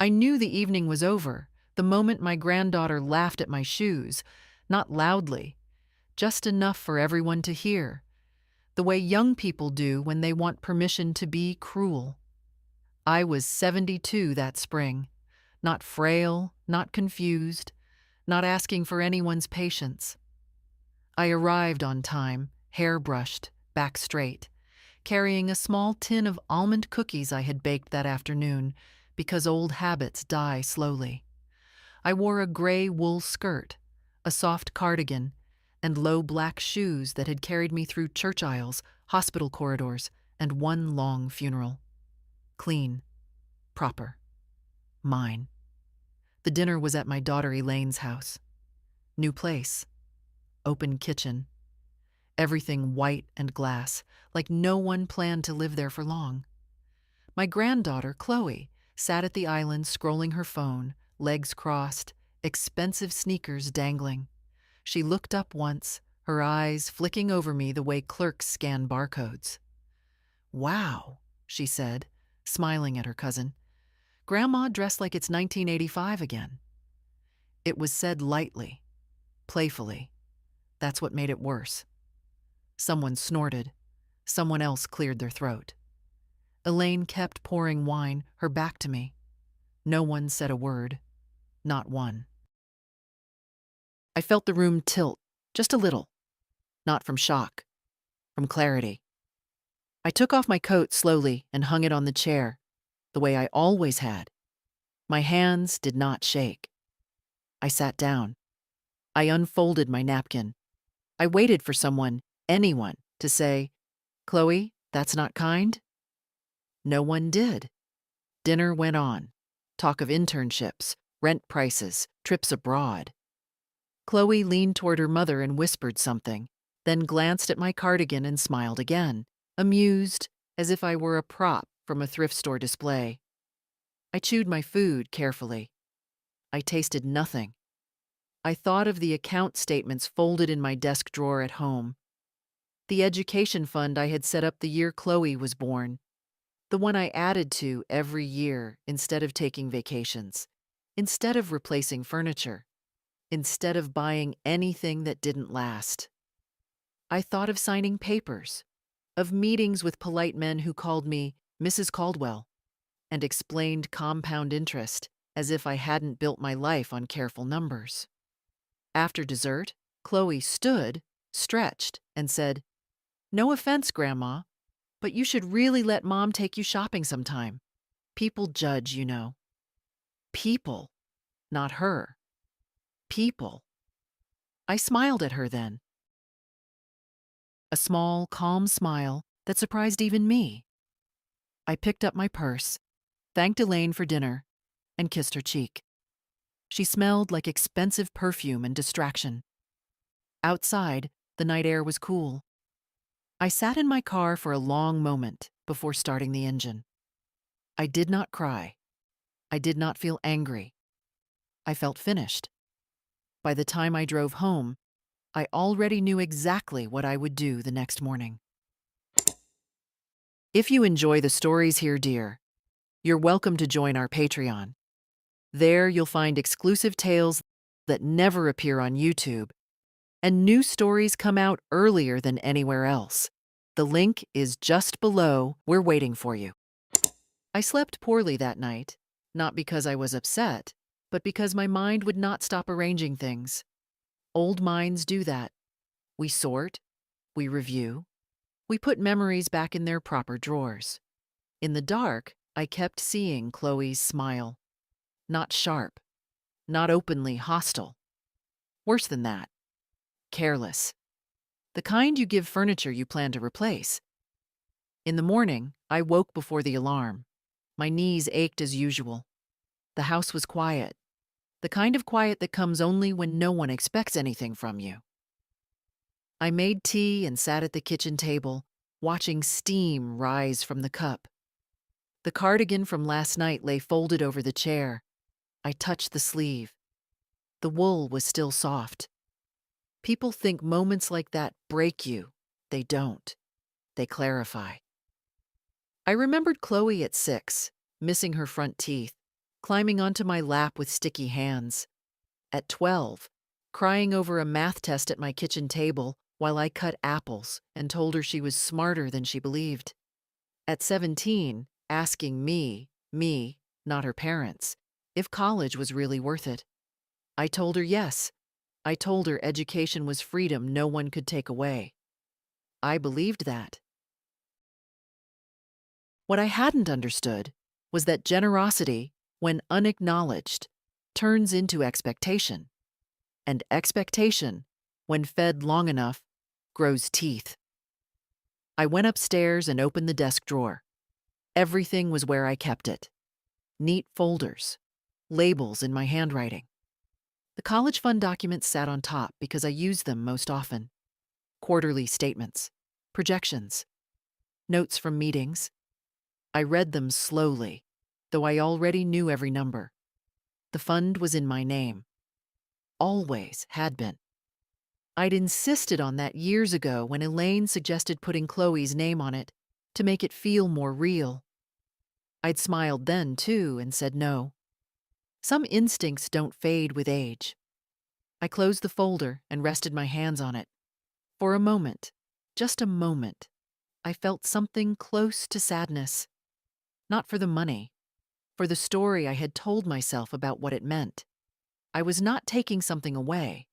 I knew the evening was over the moment my granddaughter laughed at my shoes, not loudly, just enough for everyone to hear, the way young people do when they want permission to be cruel. I was 72 that spring, not frail, not confused, not asking for anyone's patience. I arrived on time, hair brushed, back straight, carrying a small tin of almond cookies I had baked that afternoon because old habits die slowly. I wore a gray wool skirt, a soft cardigan, and low black shoes that had carried me through church aisles, hospital corridors, and one long funeral. Clean, proper, mine. The dinner was at my daughter Elaine's house. New place, open kitchen, everything white and glass, like no one planned to live there for long. My granddaughter, Chloe, sat at the island scrolling her phone, legs crossed, expensive sneakers dangling. She looked up once, her eyes flicking over me the way clerks scan barcodes. "Wow," she said, smiling at her cousin. "Grandma dressed like it's 1985 again." It was said lightly, playfully. That's what made it worse. Someone snorted. Someone else cleared their throat. Elaine kept pouring wine, her back to me. No one said a word. Not one. I felt the room tilt, just a little. Not from shock, from clarity. I took off my coat slowly and hung it on the chair, the way I always had. My hands did not shake. I sat down. I unfolded my napkin. I waited for someone, anyone, to say, "Chloe, that's not kind?" No one did. Dinner went on. Talk of internships, rent prices, trips abroad. Chloe leaned toward her mother and whispered something, then glanced at my cardigan and smiled again, amused, as if I were a prop from a thrift store display. I chewed my food carefully. I tasted nothing. I thought of the account statements folded in my desk drawer at home. The education fund I had set up the year Chloe was born. The one I added to every year instead of taking vacations, instead of replacing furniture, instead of buying anything that didn't last. I thought of signing papers, of meetings with polite men who called me Mrs. Caldwell and explained compound interest as if I hadn't built my life on careful numbers. After dessert, Chloe stood, stretched, and said, "No offense, Grandma, but you should really let Mom take you shopping sometime. People judge, you know." People, not her. People. I smiled at her then. A small, calm smile that surprised even me. I picked up my purse, thanked Elaine for dinner, and kissed her cheek. She smelled like expensive perfume and distraction. Outside, the night air was cool. I sat in my car for a long moment before starting the engine. I did not cry. I did not feel angry. I felt finished. By the time I drove home, I already knew exactly what I would do the next morning. If you enjoy the stories here, dear, you're welcome to join our Patreon. There you'll find exclusive tales that never appear on YouTube, and new stories come out earlier than anywhere else. The link is just below. We're waiting for you. I slept poorly that night, not because I was upset, but because my mind would not stop arranging things. Old minds do that. We sort, we review, we put memories back in their proper drawers. In the dark, I kept seeing Chloe's smile. Not sharp, not openly hostile. Worse than that, careless. The kind you give furniture you plan to replace. In the morning, I woke before the alarm. My knees ached as usual. The house was quiet. The kind of quiet that comes only when no one expects anything from you. I made tea and sat at the kitchen table, watching steam rise from the cup. The cardigan from last night lay folded over the chair. I touched the sleeve. The wool was still soft. People think moments like that break you. They don't. They clarify. I remembered Chloe at 6, missing her front teeth, climbing onto my lap with sticky hands. At 12, crying over a math test at my kitchen table while I cut apples and told her she was smarter than she believed. At 17, asking me, not her parents, if college was really worth it. I told her yes. I told her education was freedom no one could take away. I believed that. What I hadn't understood was that generosity, when unacknowledged, turns into expectation. And expectation, when fed long enough, grows teeth. I went upstairs and opened the desk drawer. Everything was where I kept it. Neat folders, labels in my handwriting. The college fund documents sat on top because I used them most often. Quarterly statements, projections, notes from meetings. I read them slowly, though I already knew every number. The fund was in my name. Always had been. I'd insisted on that years ago when Elaine suggested putting Chloe's name on it to make it feel more real. I'd smiled then, too, and said no. Some instincts don't fade with age. I closed the folder and rested my hands on it. For a moment, just a moment, I felt something close to sadness. Not for the money, for the story I had told myself about what it meant. I was not taking something away.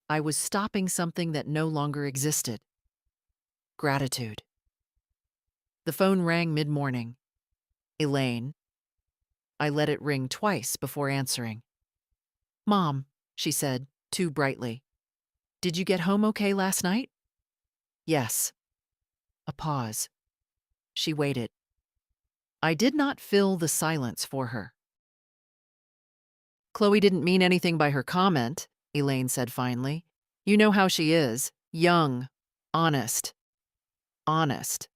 I was stopping something that no longer existed. Gratitude. The phone rang mid-morning. Elaine. I let it ring twice before answering. "Mom," she said, too brightly. "Did you get home okay last night?" "Yes." A pause. She waited. I did not fill the silence for her. "Chloe didn't mean anything by her comment," Elaine said finally. "You know how she is. Young. Honest. Honest."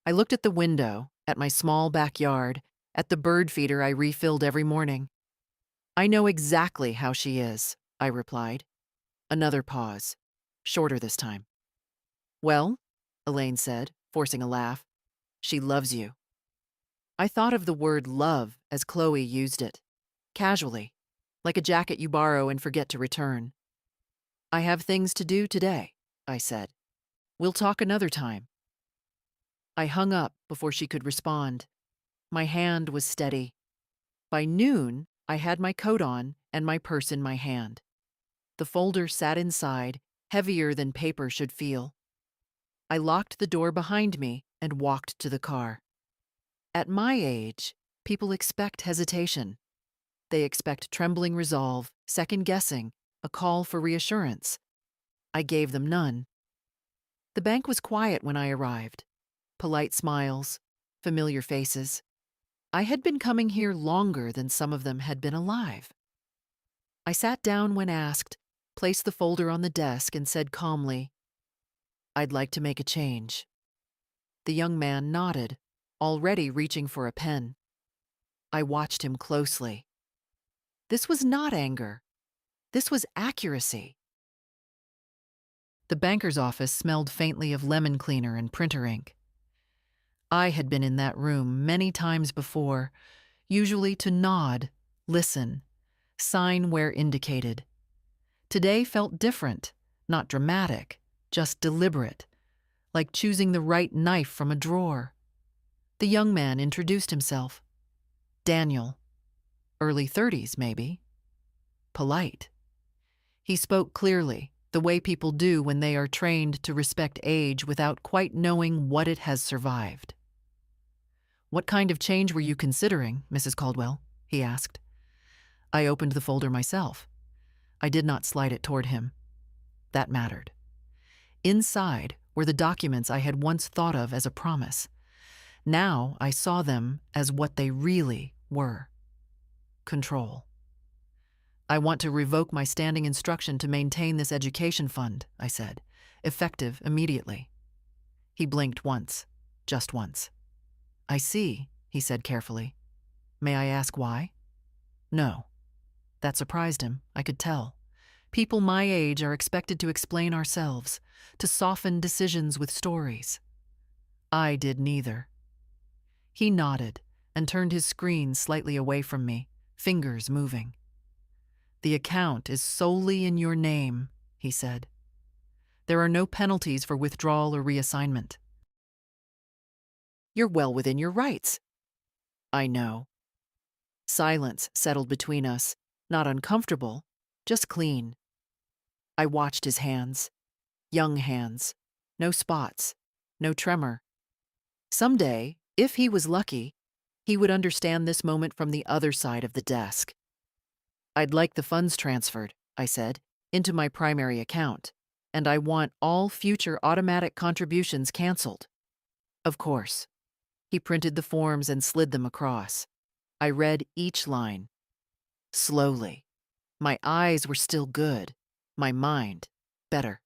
I looked at the window, at my small backyard, at the bird feeder I refilled every morning. "I know exactly how she is," I replied. Another pause. Shorter this time. "Well," Elaine said, forcing a laugh, "she loves you." I thought of the word love as Chloe used it. Casually, like a jacket you borrow and forget to return. "I have things to do today," I said. "We'll talk another time." I hung up before she could respond. My hand was steady. By noon, I had my coat on and my purse in my hand. The folder sat inside, heavier than paper should feel. I locked the door behind me and walked to the car. At my age, people expect hesitation. They expect trembling resolve, second-guessing, a call for reassurance. I gave them none. The bank was quiet when I arrived. Polite smiles, familiar faces. I had been coming here longer than some of them had been alive. I sat down when asked, placed the folder on the desk, and said calmly, "I'd like to make a change." The young man nodded, already reaching for a pen. I watched him closely. This was not anger. This was accuracy. The banker's office smelled faintly of lemon cleaner and printer ink. I had been in that room many times before, usually to nod, listen, sign where indicated. Today felt different, not dramatic, just deliberate, like choosing the right knife from a drawer. The young man introduced himself. Daniel. Early 30s, maybe. Polite. He spoke clearly, the way people do when they are trained to respect age without quite knowing what it has survived. "What kind of change were you considering, Mrs. Caldwell?" he asked. I opened the folder myself. I did not slide it toward him. That mattered. Inside were the documents I had once thought of as a promise. Now I saw them as what they really were. Control. "I want to revoke my standing instruction to maintain this education fund," I said, effective immediately. He blinked once, just once. "I see," he said carefully. "May I ask why?" "No." That surprised him, I could tell. People my age are expected to explain ourselves, to soften decisions with stories. I did neither. He nodded and turned his screen slightly away from me, fingers moving. "The account is solely in your name," he said. "There are no penalties for withdrawal or reassignment." "You're well within your rights." "I know." Silence settled between us, not uncomfortable, just clean. I watched his hands, young hands, no spots, no tremor. Someday, if he was lucky, he would understand this moment from the other side of the desk. "I'd like the funds transferred," I said, "into my primary account, and I want all future automatic contributions canceled." "Of course." He printed the forms and slid them across. I read each line. Slowly. My eyes were still good. My mind, better.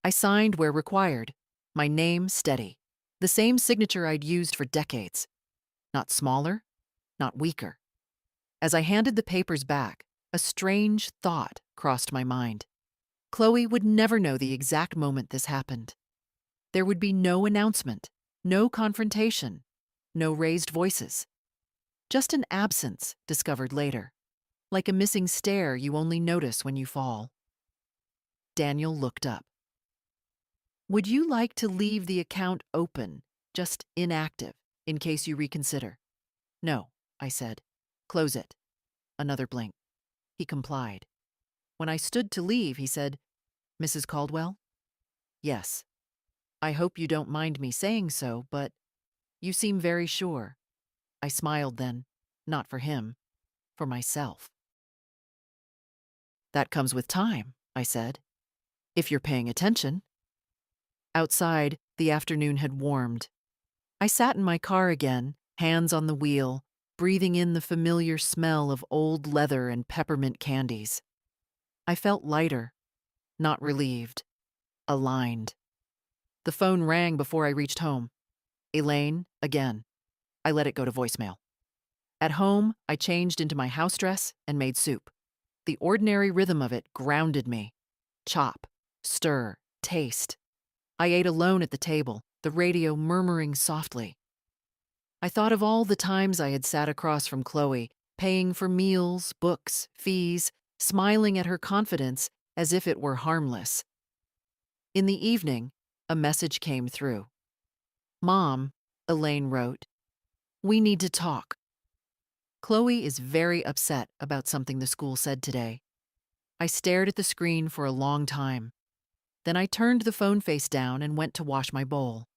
I signed where required. My name steady. The same signature I'd used for decades. Not smaller, not weaker. As I handed the papers back, a strange thought crossed my mind. Chloe would never know the exact moment this happened. There would be no announcement, no confrontation, no raised voices. Just an absence discovered later, like a missing stair you only notice when you fall. Daniel looked up. "Would you like to leave the account open, just inactive, in case you reconsider?" "No," I said. "Close it." Another blink. He complied. When I stood to leave, he said, "Mrs. Caldwell?" "Yes." "I hope you don't mind me saying so, but you seem very sure." I smiled then, not for him, for myself. "That comes with time," I said, "if you're paying attention." Outside, the afternoon had warmed. I sat in my car again, hands on the wheel, breathing in the familiar smell of old leather and peppermint candies. I felt lighter, not relieved, aligned. The phone rang before I reached home. Elaine, again. I let it go to voicemail. At home, I changed into my house dress and made soup. The ordinary rhythm of it grounded me. Chop, stir, taste. I ate alone at the table, the radio murmuring softly. I thought of all the times I had sat across from Chloe, paying for meals, books, fees, smiling at her confidence as if it were harmless. In the evening, a message came through. "Mom," Elaine wrote, "we need to talk. Chloe is very upset about something the school said today." I stared at the screen for a long time. Then I turned the phone face down and went to wash my bowl.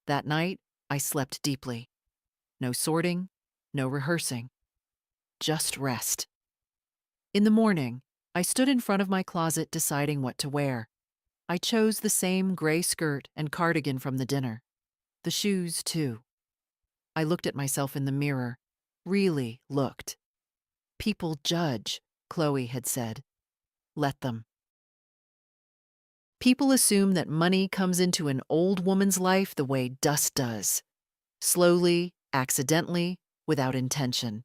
That night, I slept deeply. No sorting, no rehearsing. Just rest. In the morning, I stood in front of my closet deciding what to wear. I chose the same gray skirt and cardigan from the dinner. The shoes, too. I looked at myself in the mirror. Really looked. "People judge," Chloe had said. Let them. People assume that money comes into an old woman's life the way dust does. Slowly, accidentally, without intention.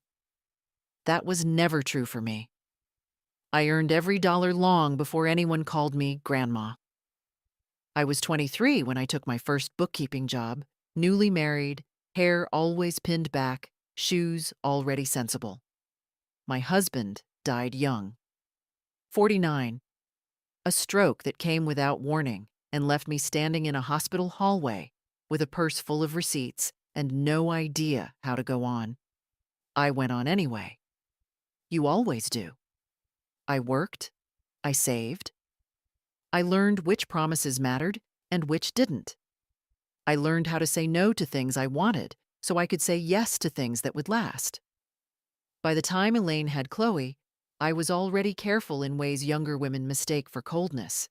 That was never true for me. I earned every dollar long before anyone called me Grandma. I was 23 when I took my first bookkeeping job, newly married, hair always pinned back, shoes already sensible. My husband died young. 49. A stroke that came without warning and left me standing in a hospital hallway with a purse full of receipts and no idea how to go on. I went on anyway. You always do. I worked. I saved. I learned which promises mattered and which didn't. I learned how to say no to things I wanted so I could say yes to things that would last. By the time Elaine had Chloe, I was already careful in ways younger women mistake for coldness.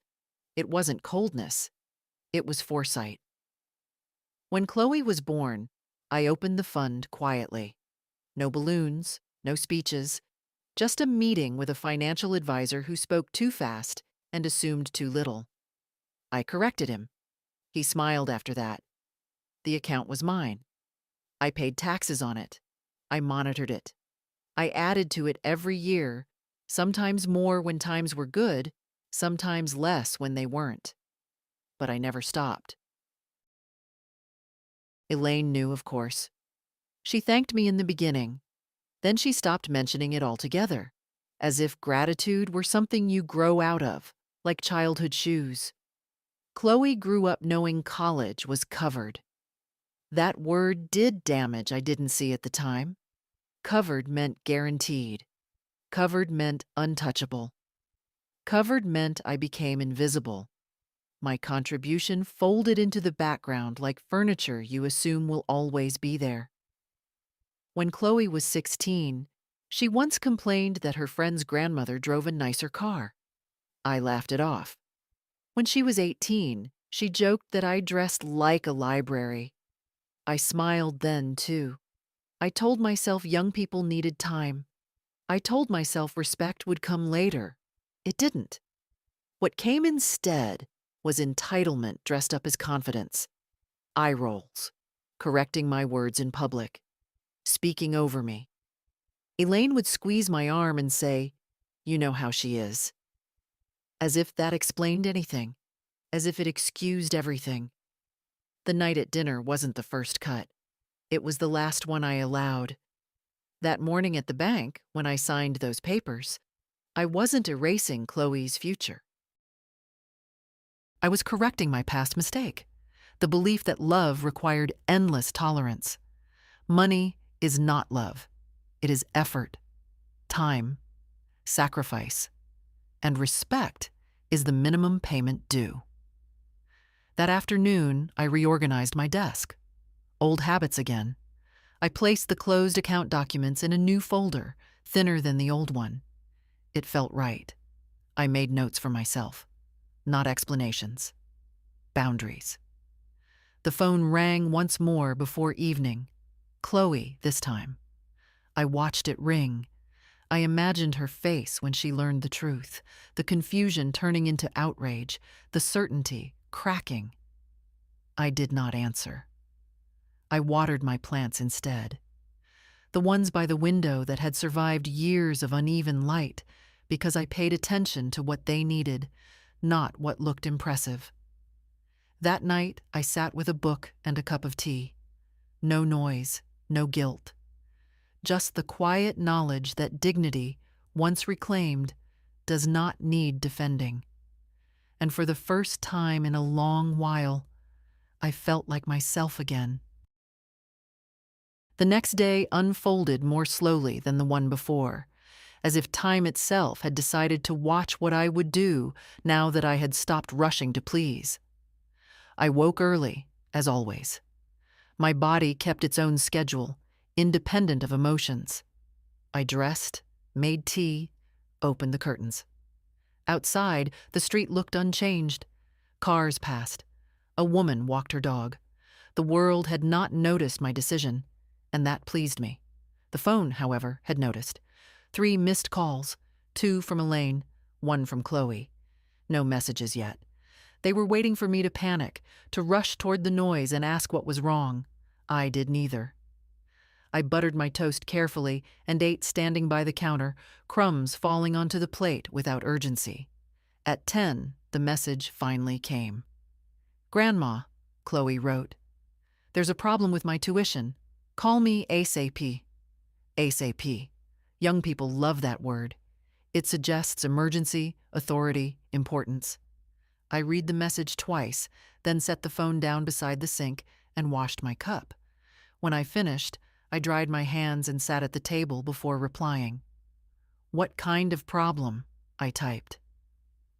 It wasn't coldness. It was foresight. When Chloe was born, I opened the fund quietly. No balloons, no speeches, just a meeting with a financial advisor who spoke too fast and assumed too little. I corrected him. He smiled after that. The account was mine. I paid taxes on it. I monitored it. I added to it every year, sometimes more when times were good, sometimes less when they weren't. But I never stopped. Elaine knew, of course. She thanked me in the beginning. Then she stopped mentioning it altogether, as if gratitude were something you grow out of, like childhood shoes. Chloe grew up knowing college was covered. That word did damage I didn't see at the time. Covered meant guaranteed. Covered meant untouchable. Covered meant I became invisible. My contribution folded into the background like furniture you assume will always be there. When Chloe was 16, she once complained that her friend's grandmother drove a nicer car. I laughed it off. When she was 18, she joked that I dressed like a library. I smiled then, too. I told myself young people needed time. I told myself respect would come later. It didn't. What came instead was entitlement dressed up as confidence. Eye rolls, correcting my words in public, speaking over me. Elaine would squeeze my arm and say, "You know how she is." As if that explained anything, as if it excused everything. The night at dinner wasn't the first cut. It was the last one I allowed. That morning at the bank, when I signed those papers, I wasn't erasing Chloe's future. I was correcting my past mistake, the belief that love required endless tolerance. Money is not love. It is effort, time, sacrifice, and respect is the minimum payment due. That afternoon, I reorganized my desk. Old habits again. I placed the closed account documents in a new folder, thinner than the old one. It felt right. I made notes for myself, not explanations. Boundaries. The phone rang once more before evening. Chloe, this time. I watched it ring. I imagined her face when she learned the truth, the confusion turning into outrage, the certainty cracking. I did not answer. I watered my plants instead. The ones by the window that had survived years of uneven light, because I paid attention to what they needed, not what looked impressive. That night, I sat with a book and a cup of tea. No noise, no guilt. Just the quiet knowledge that dignity, once reclaimed, does not need defending. And for the first time in a long while, I felt like myself again. The next day unfolded more slowly than the one before, as if time itself had decided to watch what I would do now that I had stopped rushing to please. I woke early, as always. My body kept its own schedule, independent of emotions. I dressed, made tea, opened the curtains. Outside, the street looked unchanged. Cars passed. A woman walked her dog. The world had not noticed my decision, and that pleased me. The phone, however, had noticed. 3 missed calls, 2 from Elaine, 1 from Chloe. No messages yet. They were waiting for me to panic, to rush toward the noise and ask what was wrong. I did neither. I buttered my toast carefully and ate standing by the counter, crumbs falling onto the plate without urgency. At 10, the message finally came. "Grandma," Chloe wrote. "There's a problem with my tuition. Call me ASAP." ASAP. Young people love that word. It suggests emergency, authority, importance. I read the message twice, then set the phone down beside the sink and washed my cup. When I finished, I dried my hands and sat at the table before replying. "What kind of problem?" I typed.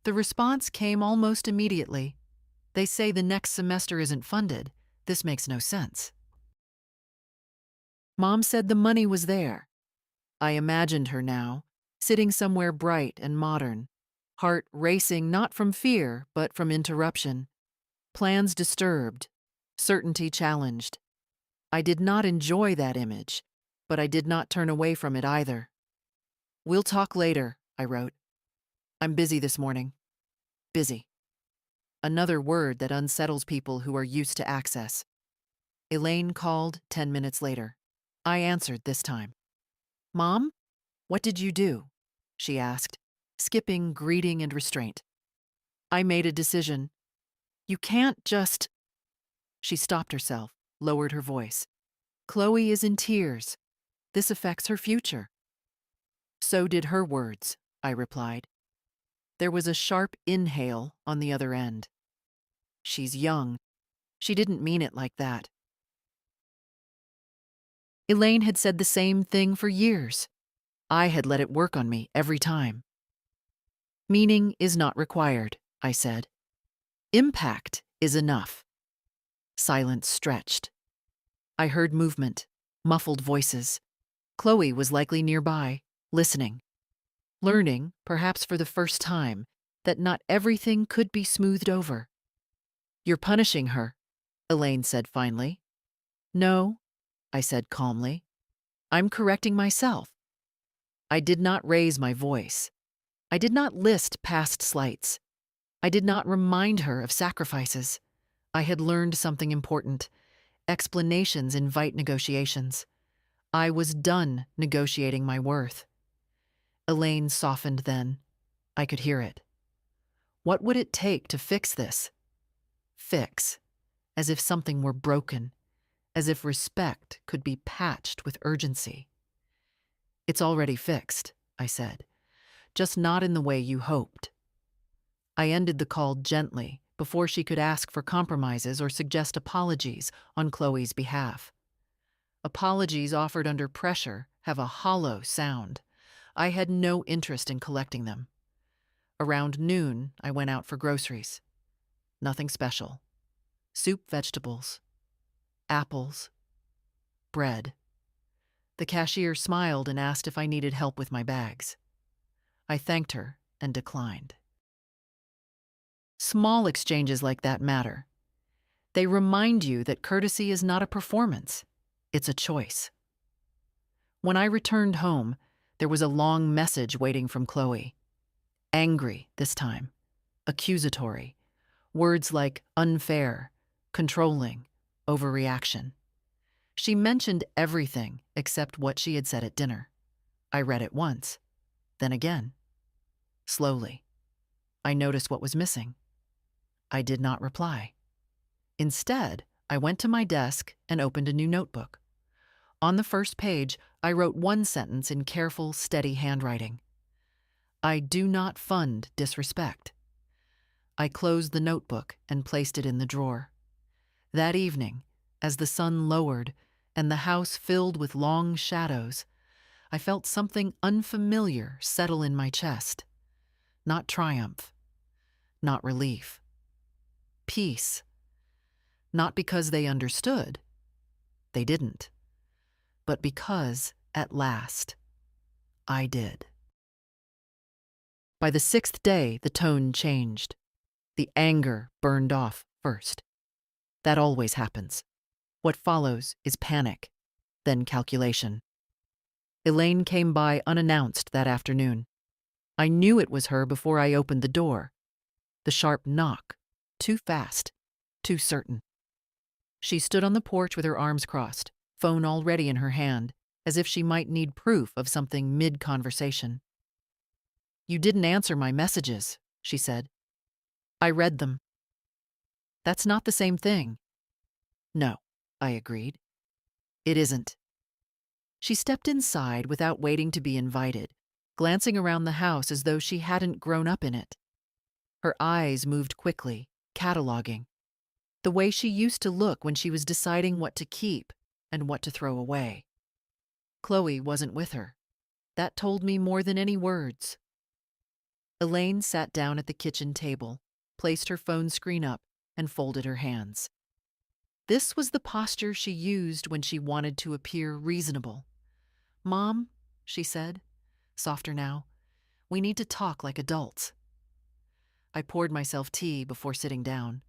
The response came almost immediately. "They say the next semester isn't funded. This makes no sense." Mom said the money was there. I imagined her now, sitting somewhere bright and modern, heart racing not from fear, but from interruption. Plans disturbed, certainty challenged. I did not enjoy that image, but I did not turn away from it either. "We'll talk later," I wrote. "I'm busy this morning." Busy. Another word that unsettles people who are used to access. Elaine called 10 minutes later. I answered this time. "Mom, what did you do?" she asked, skipping greeting and restraint. I made a decision. "You can't just—" She stopped herself, lowered her voice. "Chloe is in tears. This affects her future. So did her words, I replied. There was a sharp inhale on the other end. She's young. She didn't mean it like that. Elaine had said the same thing for years. I had let it work on me every time. Meaning is not required, I said. Impact is enough. Silence stretched. I heard movement, muffled voices. Chloe was likely nearby, listening. Learning, perhaps for the first time, that not everything could be smoothed over. You're punishing her, Elaine said finally. No, I said calmly. I'm correcting myself. I did not raise my voice. I did not list past slights. I did not remind her of sacrifices. I had learned something important. Explanations invite negotiations. I was done negotiating my worth. Elaine softened then. I could hear it. What would it take to fix this? Fix. As if something were broken. As if respect could be patched with urgency. It's already fixed, I said. Just not in the way you hoped. I ended the call gently, before she could ask for compromises or suggest apologies on Chloe's behalf. Apologies offered under pressure have a hollow sound. I had no interest in collecting them. Around noon, I went out for groceries. Nothing special. Soup, vegetables, apples, bread. The cashier smiled and asked if I needed help with my bags. I thanked her and declined. Small exchanges like that matter. They remind you that courtesy is not a performance, it's a choice. When I returned home, there was a long message waiting from Chloe. Angry this time, accusatory, words like unfair, controlling, overreaction. She mentioned everything except what she had said at dinner. I read it once, then again. Slowly, I noticed what was missing. I did not reply. Instead, I went to my desk and opened a new notebook. On the first page, I wrote one sentence in careful, steady handwriting. I do not fund disrespect. I closed the notebook and placed it in the drawer. That evening, as the sun lowered and the house filled with long shadows, I felt something unfamiliar settle in my chest. Not triumph, not relief. Peace. Not because they understood. They didn't. But because, at last, I did. By the 6th day, the tone changed. The anger burned off first. That always happens. What follows is panic, then calculation. Elaine came by unannounced that afternoon. I knew it was her before I opened the door. The sharp knock. Too fast. Too certain. She stood on the porch with her arms crossed, phone already in her hand, as if she might need proof of something mid-conversation. You didn't answer my messages, she said. I read them. That's not the same thing. No, I agreed. It isn't. She stepped inside without waiting to be invited, glancing around the house as though she hadn't grown up in it. Her eyes moved quickly, cataloging. The way she used to look when she was deciding what to keep and what to throw away. Chloe wasn't with her. That told me more than any words. Elaine sat down at the kitchen table, placed her phone screen up, and folded her hands. This was the posture she used when she wanted to appear reasonable. Mom, she said, softer now, we need to talk like adults. I poured myself tea before sitting down,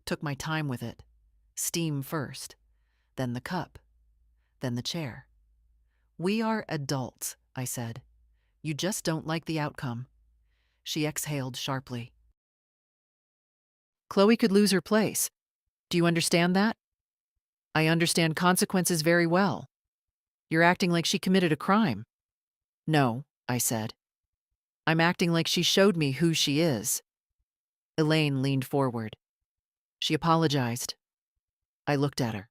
took my time with it. Steam first, then the cup, then the chair. We are adults, I said. You just don't like the outcome. She exhaled sharply. Chloe could lose her place. Do you understand that? I understand consequences very well. You're acting like she committed a crime. No, I said. I'm acting like she showed me who she is. Elaine leaned forward. She apologized. I looked at her.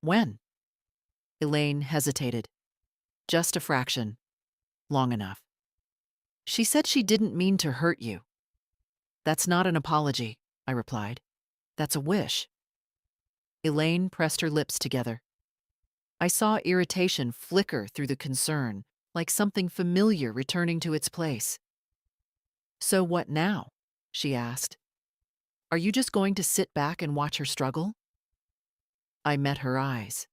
When? Elaine hesitated. Just a fraction. Long enough. She said she didn't mean to hurt you. That's not an apology, I replied. That's a wish. Elaine pressed her lips together. I saw irritation flicker through the concern, like something familiar returning to its place. So what now? She asked. Are you just going to sit back and watch her struggle? I met her eyes.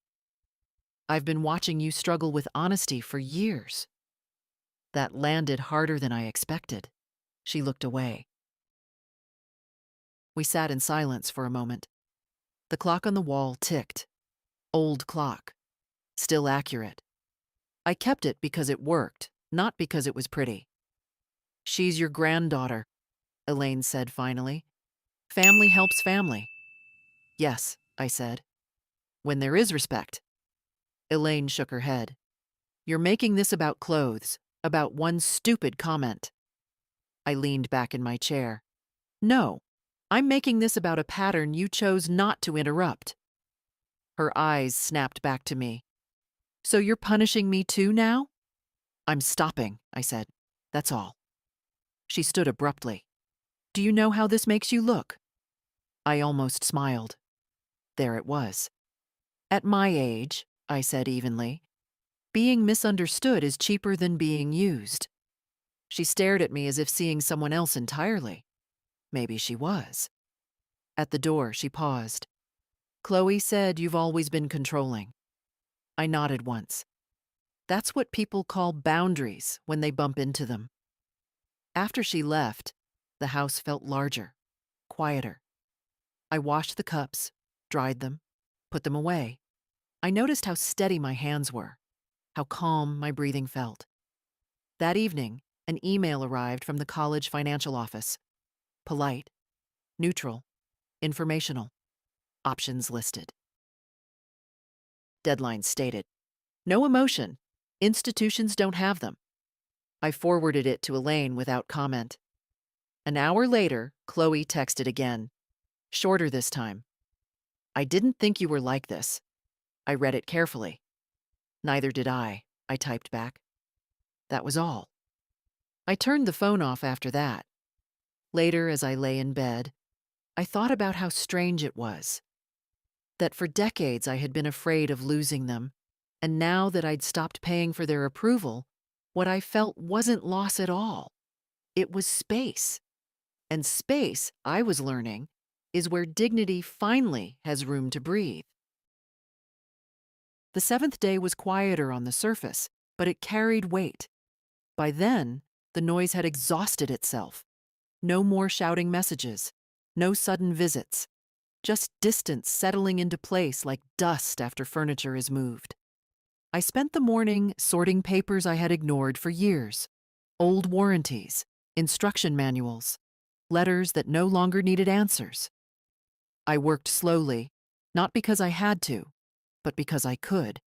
I've been watching you struggle with honesty for years. That landed harder than I expected. She looked away. We sat in silence for a moment. The clock on the wall ticked. Old clock. Still accurate. I kept it because it worked, not because it was pretty. She's your granddaughter, Elaine said finally. Family helps family. Yes, I said. When there is respect. Elaine shook her head. You're making this about clothes, about one stupid comment. I leaned back in my chair. No, I'm making this about a pattern you chose not to interrupt. Her eyes snapped back to me. So you're punishing me too now? I'm stopping, I said. That's all. She stood abruptly. Do you know how this makes you look? I almost smiled. There it was. At my age, I said evenly, being misunderstood is cheaper than being used. She stared at me as if seeing someone else entirely. Maybe she was. At the door, she paused. Chloe said you've always been controlling. I nodded once. That's what people call boundaries when they bump into them. After she left, the house felt larger, quieter. I washed the cups, dried them, put them away. I noticed how steady my hands were, how calm my breathing felt. That evening, an email arrived from the college financial office. Polite, neutral, informational, options listed. Deadline stated. No emotion. Institutions don't have them. I forwarded it to Elaine without comment. An hour later, Chloe texted again. Shorter this time. I didn't think you were like this. I read it carefully. Neither did I typed back. That was all. I turned the phone off after that. Later, as I lay in bed, I thought about how strange it was. That for decades I had been afraid of losing them, and now that I'd stopped paying for their approval, what I felt wasn't loss at all. It was space. And space, I was learning, is where dignity finally has room to breathe. The seventh day was quieter on the surface, but it carried weight. By then, the noise had exhausted itself. No more shouting messages, no sudden visits, just distance settling into place like dust after furniture is moved. I spent the morning sorting papers I had ignored for years, old warranties, instruction manuals, letters that no longer needed answers. I worked slowly, not because I had to, but because I could.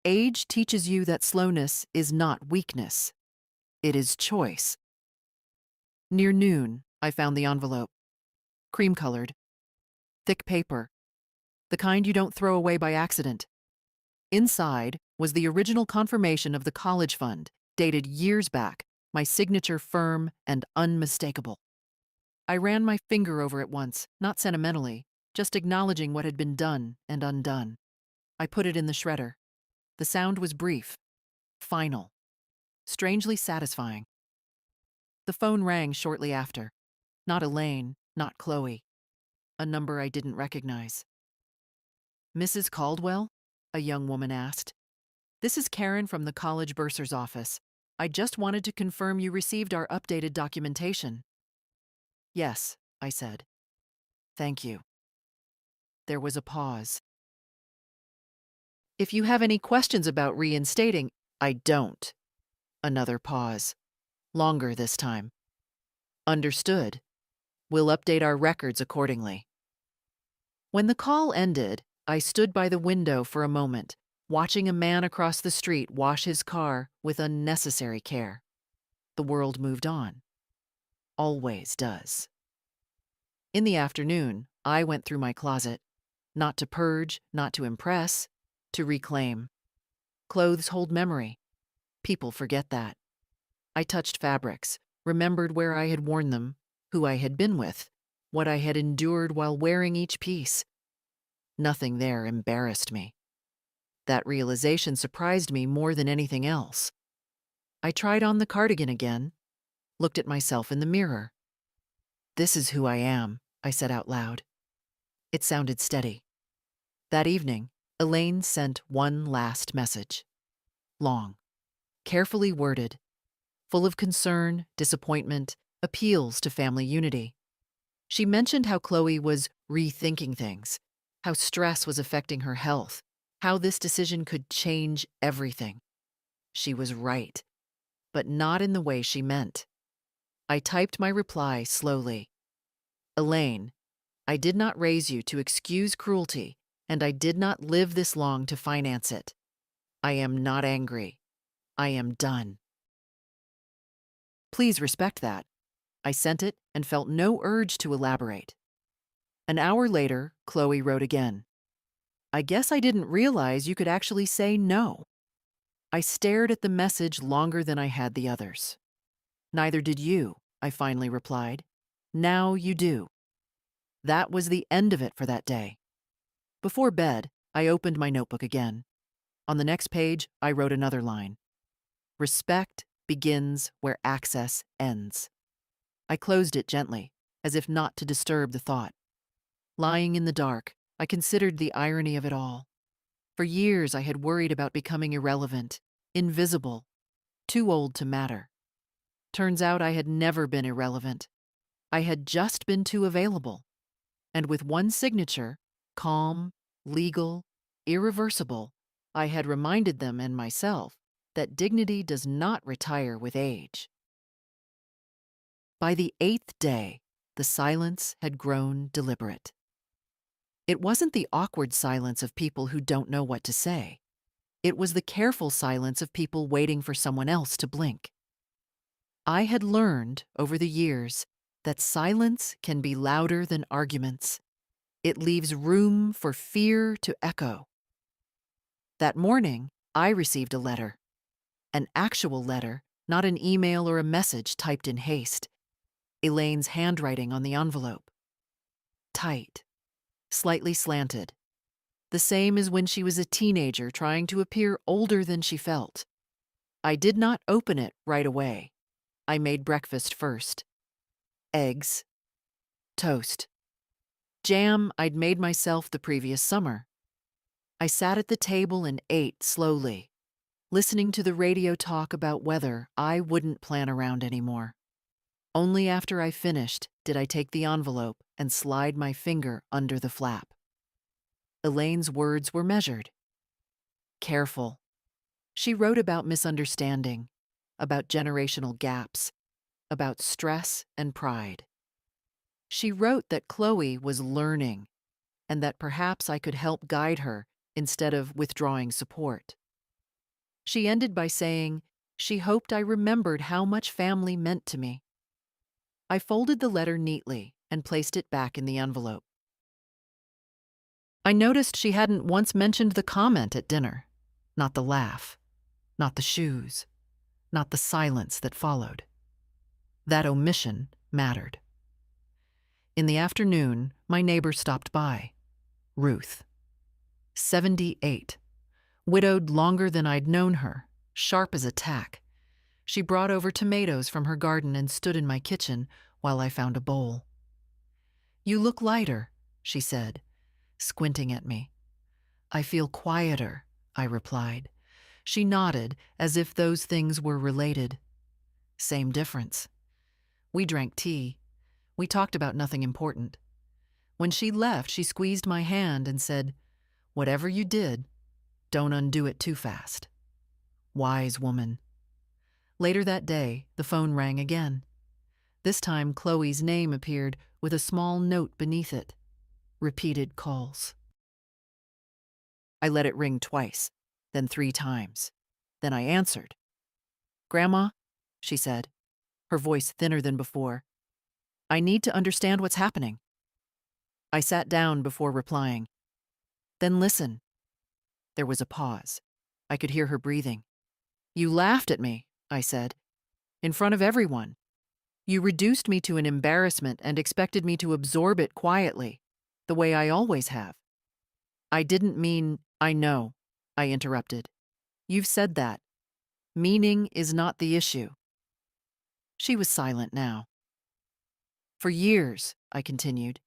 Age teaches you that slowness is not weakness. It is choice. Near noon, I found the envelope. Cream-colored. Thick paper. The kind you don't throw away by accident. Inside was the original confirmation of the college fund, dated years back, my signature firm and unmistakable. I ran my finger over it once, not sentimentally, just acknowledging what had been done and undone. I put it in the shredder. The sound was brief, final, strangely satisfying. The phone rang shortly after. Not Elaine, not Chloe. A number I didn't recognize. Mrs. Caldwell? A young woman asked. This is Karen from the college bursar's office. I just wanted to confirm you received our updated documentation. Yes, I said. Thank you. There was a pause. If you have any questions about reinstating, I don't. Another pause. Longer this time. Understood. We'll update our records accordingly. When the call ended, I stood by the window for a moment, watching a man across the street wash his car with unnecessary care. The world moved on. Always does. In the afternoon, I went through my closet, not to purge, not to impress, to reclaim. Clothes hold memory. People forget that. I touched fabrics, remembered where I had worn them, who I had been with, what I had endured while wearing each piece. Nothing there embarrassed me. That realization surprised me more than anything else. I tried on the cardigan again, looked at myself in the mirror. "This is who I am," I said out loud. It sounded steady. That evening, Elaine sent one last message. Long, carefully worded, full of concern, disappointment, appeals to family unity. She mentioned how Chloe was rethinking things, how stress was affecting her health, how this decision could change everything. She was right, but not in the way she meant. I typed my reply slowly. "Elaine, I did not raise you to excuse cruelty, and I did not live this long to finance it. I am not angry. I am done. Please respect that." I sent it and felt no urge to elaborate. An hour later, Chloe wrote again. "I guess I didn't realize you could actually say no." I stared at the message longer than I had the others. "Neither did you," I finally replied. "Now you do." That was the end of it for that day. Before bed, I opened my notebook again. On the next page, I wrote another line. "Respect begins where access ends." I closed it gently, as if not to disturb the thought. Lying in the dark, I considered the irony of it all. For years, I had worried about becoming irrelevant, invisible, too old to matter. Turns out I had never been irrelevant. I had just been too available. And with one signature, calm, legal, irreversible, I had reminded them and myself that dignity does not retire with age. By the 8th day, the silence had grown deliberate. It wasn't the awkward silence of people who don't know what to say. It was the careful silence of people waiting for someone else to blink. I had learned, over the years, that silence can be louder than arguments. It leaves room for fear to echo. That morning, I received a letter. An actual letter, not an email or a message typed in haste. Elaine's handwriting on the envelope. Tight, slightly slanted. The same as when she was a teenager trying to appear older than she felt. I did not open it right away. I made breakfast first. Eggs, toast, jam I'd made myself the previous summer. I sat at the table and ate slowly, listening to the radio talk about weather I wouldn't plan around anymore. Only after I finished did I take the envelope and slide my finger under the flap. Elaine's words were measured. Careful. She wrote about misunderstanding, about generational gaps, about stress and pride. She wrote that Chloe was learning and that perhaps I could help guide her instead of withdrawing support. She ended by saying she hoped I remembered how much family meant to me. I folded the letter neatly and placed it back in the envelope. I noticed she hadn't once mentioned the comment at dinner, not the laugh, not the shoes, not the silence that followed. That omission mattered. In the afternoon, my neighbor stopped by. Ruth. 78. Widowed longer than I'd known her, sharp as a tack. She brought over tomatoes from her garden and stood in my kitchen while I found a bowl. "You look lighter," she said, squinting at me. "I feel quieter," I replied. She nodded, as if those things were related. Same difference. We drank tea. We talked about nothing important. When she left, she squeezed my hand and said, "Whatever you did, don't undo it too fast." Wise woman. Later that day, the phone rang again. This time, Chloe's name appeared with a small note beneath it. Repeated calls. I let it ring twice, then 3 times. Then I answered. "Grandma," she said, her voice thinner than before. "I need to understand what's happening." I sat down before replying. "Then listen." There was a pause. I could hear her breathing. You laughed at me, I said, in front of everyone. You reduced me to an embarrassment and expected me to absorb it quietly, the way I always have. I didn't mean, I know, I interrupted. You've said that. Meaning is not the issue. She was silent now. For years, I continued,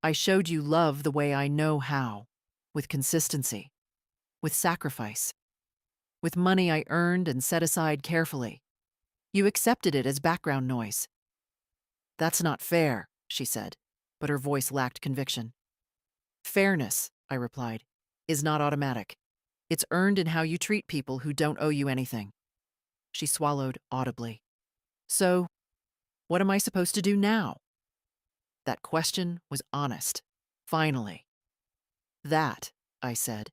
I showed you love the way I know how, with consistency, with sacrifice, with money I earned and set aside carefully. You accepted it as background noise. That's not fair, she said, but her voice lacked conviction. Fairness, I replied, is not automatic. It's earned in how you treat people who don't owe you anything. She swallowed audibly. So, what am I supposed to do now? That question was honest. Finally. That, I said,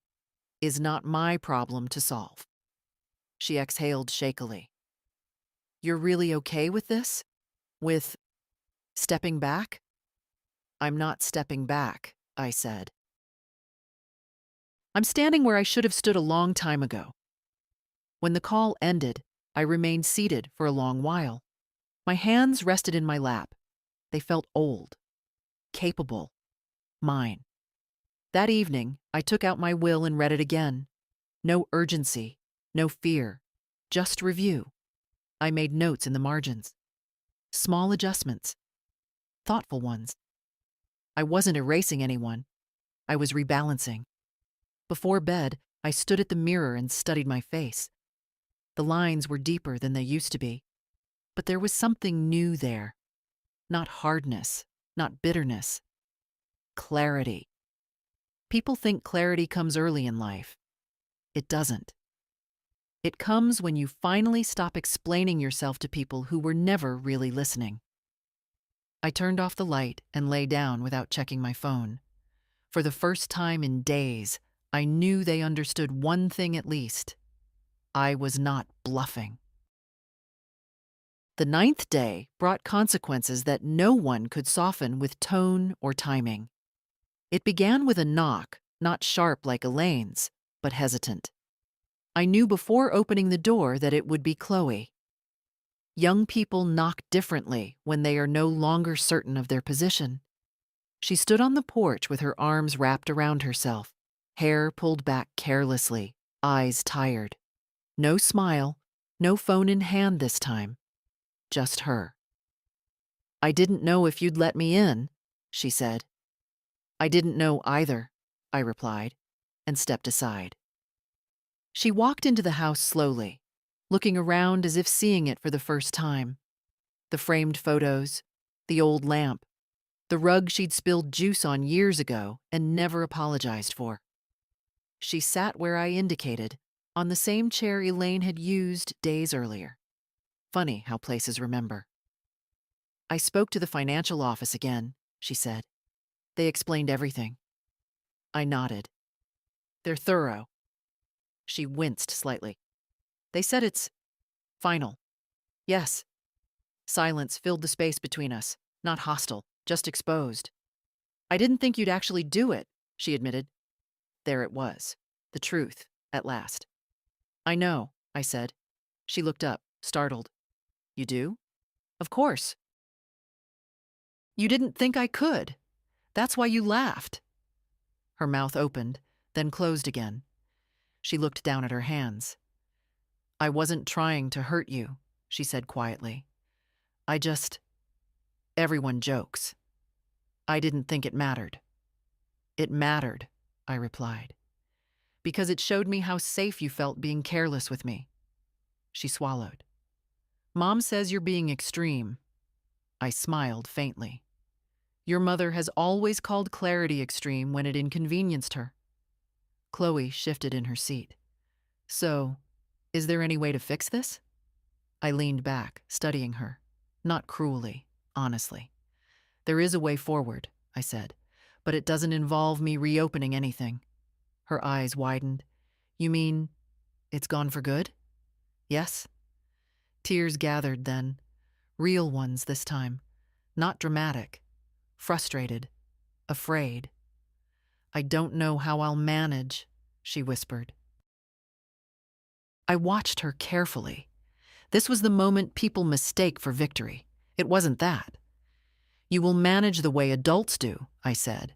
is not my problem to solve. She exhaled shakily. You're really okay with this? With stepping back? I'm not stepping back, I said. I'm standing where I should have stood a long time ago. When the call ended, I remained seated for a long while. My hands rested in my lap. They felt old, capable, mine. That evening, I took out my will and read it again. No urgency, no fear, just review. I made notes in the margins. Small adjustments. Thoughtful ones. I wasn't erasing anyone. I was rebalancing. Before bed, I stood at the mirror and studied my face. The lines were deeper than they used to be. But there was something new there. Not hardness, not bitterness. Clarity. People think clarity comes early in life. It doesn't. It comes when you finally stop explaining yourself to people who were never really listening. I turned off the light and lay down without checking my phone. For the first time in days, I knew they understood one thing at least. I was not bluffing. The 9th day brought consequences that no one could soften with tone or timing. It began with a knock, not sharp like Elaine's, but hesitant. I knew before opening the door that it would be Chloe. Young people knock differently when they are no longer certain of their position. She stood on the porch with her arms wrapped around herself, hair pulled back carelessly, eyes tired. No smile, no phone in hand this time. Just her. I didn't know if you'd let me in, she said. I didn't know either, I replied, and stepped aside. She walked into the house slowly, looking around as if seeing it for the first time. The framed photos, the old lamp, the rug she'd spilled juice on years ago and never apologized for. She sat where I indicated, on the same chair Elaine had used days earlier. Funny how places remember. I spoke to the financial office again, she said. They explained everything. I nodded. They're thorough. She winced slightly. They said it's final. Yes. Silence filled the space between us, not hostile, just exposed. I didn't think you'd actually do it, she admitted. There it was, the truth, at last. I know, I said. She looked up, startled. You do? Of course. You didn't think I could. That's why you laughed. Her mouth opened, then closed again. She looked down at her hands. I wasn't trying to hurt you, she said quietly. Everyone jokes. I didn't think it mattered. It mattered, I replied, because it showed me how safe you felt being careless with me. She swallowed. Mom says you're being extreme. I smiled faintly. Your mother has always called clarity extreme when it inconvenienced her. Chloe shifted in her seat. So, is there any way to fix this? I leaned back, studying her. Not cruelly, honestly. There is a way forward, I said, but it doesn't involve me reopening anything. Her eyes widened. You mean it's gone for good? Yes. Tears gathered then. Real ones this time. Not dramatic. Frustrated. Afraid. I don't know how I'll manage, she whispered. I watched her carefully. This was the moment people mistake for victory. It wasn't that. You will manage the way adults do, I said,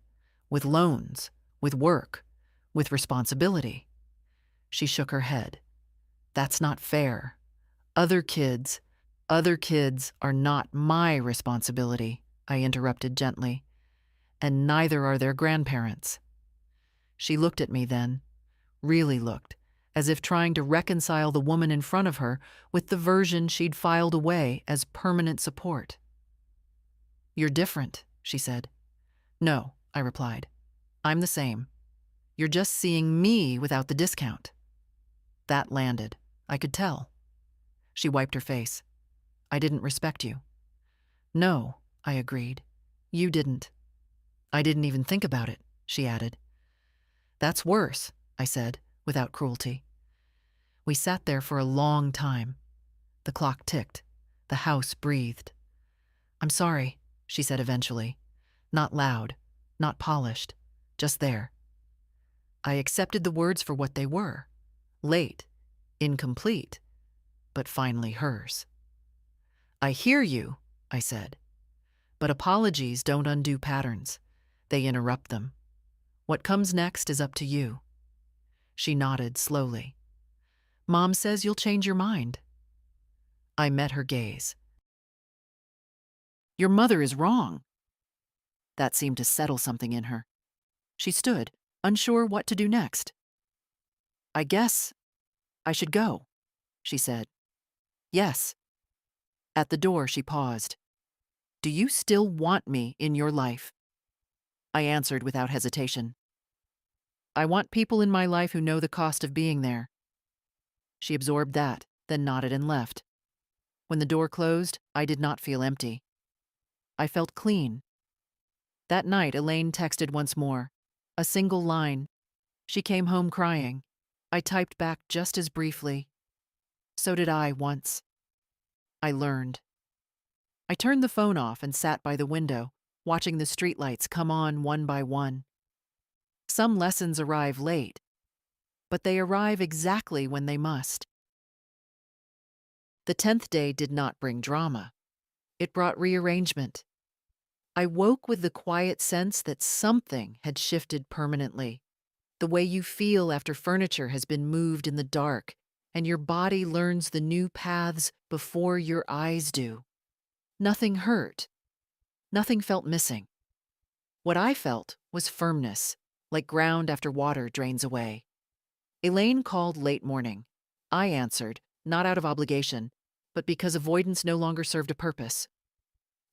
with loans, with work, with responsibility. She shook her head. That's not fair. Other kids are not my responsibility, I interrupted gently, and neither are their grandparents. She looked at me then, really looked, as if trying to reconcile the woman in front of her with the version she'd filed away as permanent support. You're different, she said. No, I replied. I'm the same. You're just seeing me without the discount. That landed. I could tell. She wiped her face. I didn't respect you. No, I agreed. You didn't. I didn't even think about it, she added. That's worse, I said, without cruelty. We sat there for a long time. The clock ticked. The house breathed. I'm sorry, she said eventually. Not loud, not polished, just there. I accepted the words for what they were. Late, incomplete, but finally hers. I hear you, I said. But apologies don't undo patterns. They interrupt them. What comes next is up to you. She nodded slowly. Mom says you'll change your mind. I met her gaze. Your mother is wrong. That seemed to settle something in her. She stood, unsure what to do next. I guess I should go, she said. Yes. At the door, she paused. Do you still want me in your life? I answered without hesitation. I want people in my life who know the cost of being there. She absorbed that, then nodded and left. When the door closed, I did not feel empty. I felt clean. That night, Elaine texted once more. A single line. She came home crying. I typed back just as briefly. So did I once. I learned. I turned the phone off and sat by the window, watching the streetlights come on one by one. Some lessons arrive late, but they arrive exactly when they must. The 10th day did not bring drama. It brought rearrangement. I woke with the quiet sense that something had shifted permanently. The way you feel after furniture has been moved in the dark, and your body learns the new paths before your eyes do. Nothing hurt. Nothing felt missing. What I felt was firmness, like ground after water drains away. Elaine called late morning. I answered, not out of obligation, but because avoidance no longer served a purpose.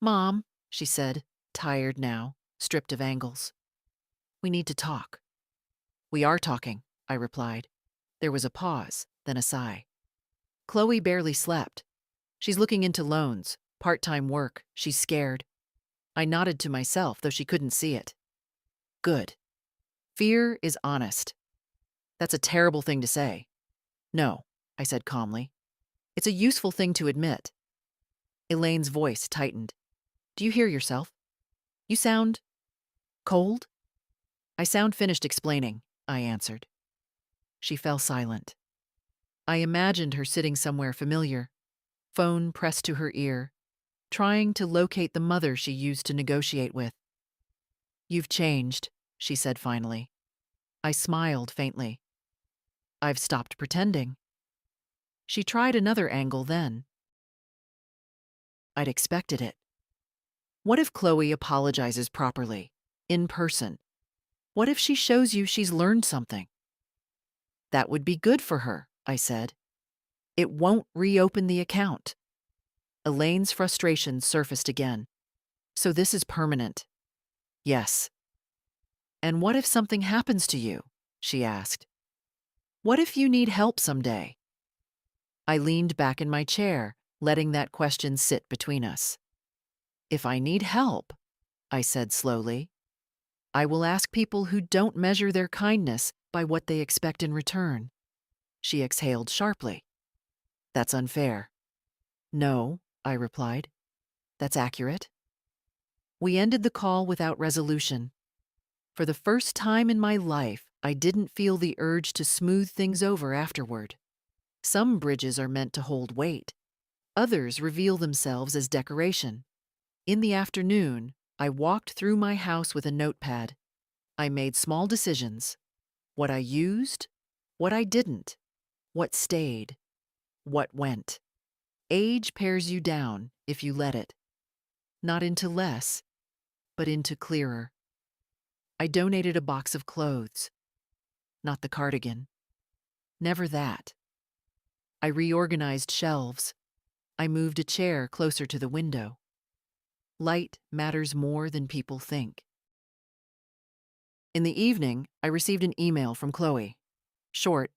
Mom, she said, tired now, stripped of angles. We need to talk. We are talking, I replied. There was a pause, then a sigh. Chloe barely slept. She's looking into loans, part-time work, she's scared. I nodded to myself, though she couldn't see it. Good. Fear is honest. That's a terrible thing to say. No, I said calmly. It's a useful thing to admit. Elaine's voice tightened. Do you hear yourself? You sound cold? I sound finished explaining, I answered. She fell silent. I imagined her sitting somewhere familiar, phone pressed to her ear, trying to locate the mother she used to negotiate with. You've changed, she said finally. I smiled faintly. I've stopped pretending. She tried another angle then. I'd expected it. What if Chloe apologizes properly, in person? What if she shows you she's learned something? That would be good for her, I said. It won't reopen the account. Elaine's frustration surfaced again. So this is permanent? Yes. And what if something happens to you? She asked. What if you need help someday? I leaned back in my chair, letting that question sit between us. If I need help, I said slowly, I will ask people who don't measure their kindness by what they expect in return. She exhaled sharply. That's unfair. No, I replied. That's accurate. We ended the call without resolution. For the first time in my life, I didn't feel the urge to smooth things over afterward. Some bridges are meant to hold weight. Others reveal themselves as decoration. In the afternoon, I walked through my house with a notepad. I made small decisions: what I used, what I didn't, what stayed, what went. Age pares you down if you let it, not into less, but into clearer. I donated a box of clothes, not the cardigan. Never that. I reorganized shelves. I moved a chair closer to the window. Light matters more than people think. In the evening, I received an email from Chloe. Short: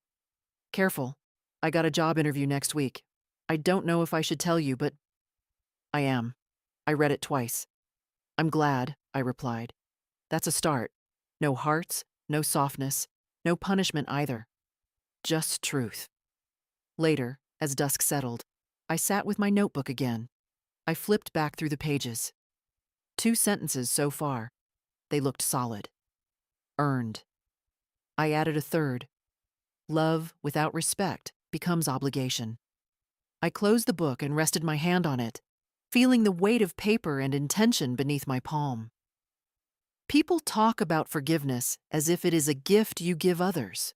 "Careful. I got a job interview next week. I don't know if I should tell you, but I am." I read it twice. "I'm glad," I replied. "That's a start. No hearts, no softness, no punishment either. Just truth." Later, as dusk settled, I sat with my notebook again. I flipped back through the pages. 2 sentences so far. They looked solid. Earned. I added a third. Love without respect becomes obligation. I closed the book and rested my hand on it, feeling the weight of paper and intention beneath my palm. People talk about forgiveness as if it is a gift you give others.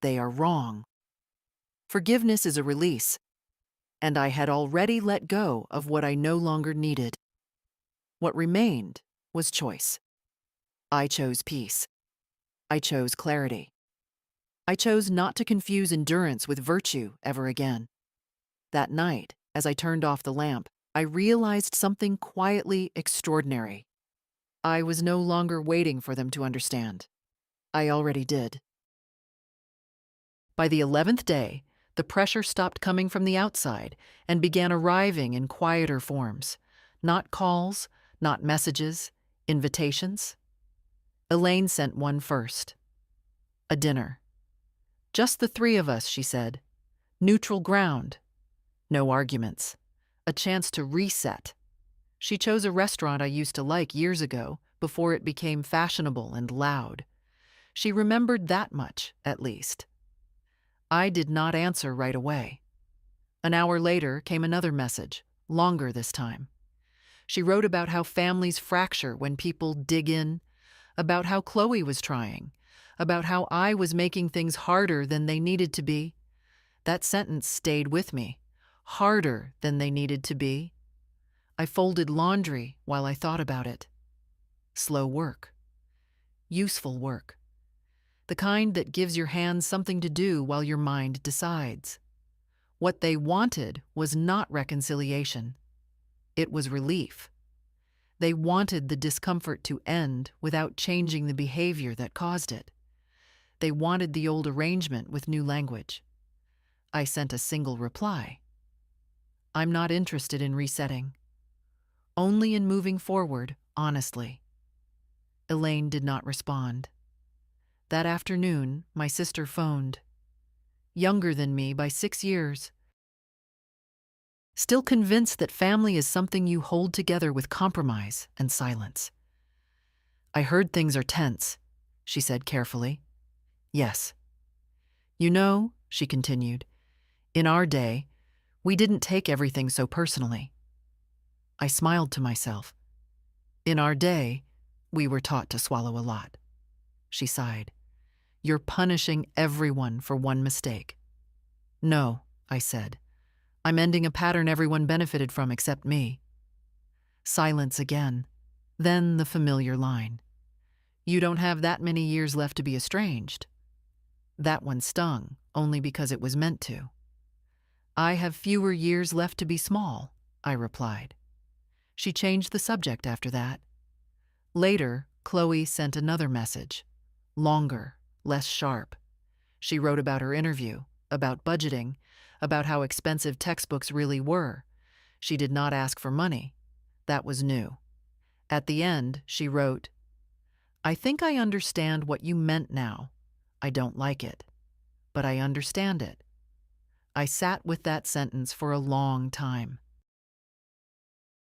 They are wrong. Forgiveness is a release, and I had already let go of what I no longer needed. What remained was choice. I chose peace. I chose clarity. I chose not to confuse endurance with virtue ever again. That night, as I turned off the lamp, I realized something quietly extraordinary. I was no longer waiting for them to understand. I already did. By the 11th day, the pressure stopped coming from the outside and began arriving in quieter forms. Not calls, not messages, invitations. Elaine sent one first. A dinner. "Just the 3 of us," she said. "Neutral ground. No arguments. A chance to reset." She chose a restaurant I used to like years ago, before it became fashionable and loud. She remembered that much, at least. I did not answer right away. An hour later came another message, longer this time. She wrote about how families fracture when people dig in, about how Chloe was trying, about how I was making things harder than they needed to be. That sentence stayed with me. Harder than they needed to be. I folded laundry while I thought about it. Slow work. Useful work. The kind that gives your hands something to do while your mind decides. What they wanted was not reconciliation. It was relief. They wanted the discomfort to end without changing the behavior that caused it. They wanted the old arrangement with new language. I sent a single reply. "I'm not interested in resetting. Only in moving forward, honestly." Elaine did not respond. That afternoon, my sister phoned. Younger than me by 6 years. Still convinced that family is something you hold together with compromise and silence. "I heard things are tense," she said carefully. "Yes." "You know," she continued, "in our day, we didn't take everything so personally." I smiled to myself. "In our day, we were taught to swallow a lot." She sighed. "You're punishing everyone for one mistake." "No," I said. "I'm ending a pattern everyone benefited from except me." Silence again. Then the familiar line. "You don't have that many years left to be estranged." That one stung, only because it was meant to. "I have fewer years left to be small," I replied. She changed the subject after that. Later, Chloe sent another message. Longer, less sharp. She wrote about her interview, about budgeting, about how expensive textbooks really were. She did not ask for money. That was new. At the end, she wrote, "I think I understand what you meant now. I don't like it, but I understand it." I sat with that sentence for a long time.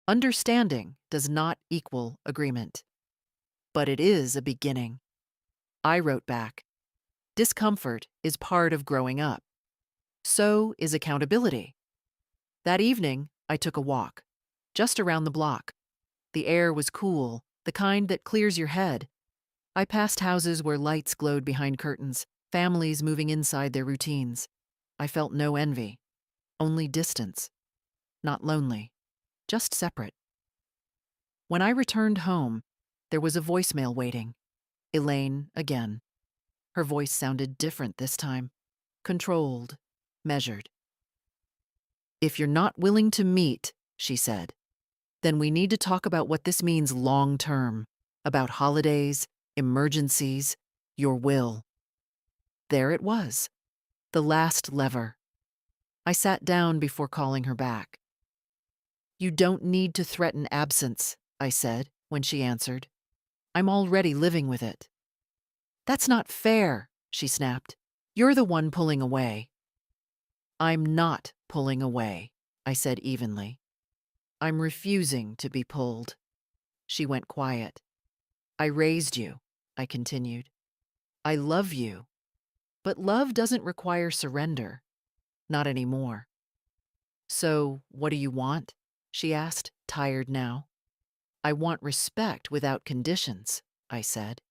Understanding does not equal agreement, but it is a beginning. I wrote back, "Discomfort is part of growing up." So is accountability. That evening, I took a walk, just around the block. The air was cool, the kind that clears your head. I passed houses where lights glowed behind curtains, families moving inside their routines. I felt no envy, only distance. Not lonely, just separate. When I returned home, there was a voicemail waiting. Elaine again. Her voice sounded different this time. Controlled, measured. "If you're not willing to meet," she said, "then we need to talk about what this means long term, about holidays, emergencies, your will." There it was, the last lever. I sat down before calling her back. "You don't need to threaten absence," I said when she answered. "I'm already living with it." "That's not fair," she snapped. "You're the one pulling away." "I'm not pulling away," I said evenly. "I'm refusing to be pulled." She went quiet. "I raised you," I continued. "I love you. But love doesn't require surrender. Not anymore." "So, what do you want?" she asked, tired now. "I want respect without conditions," I said.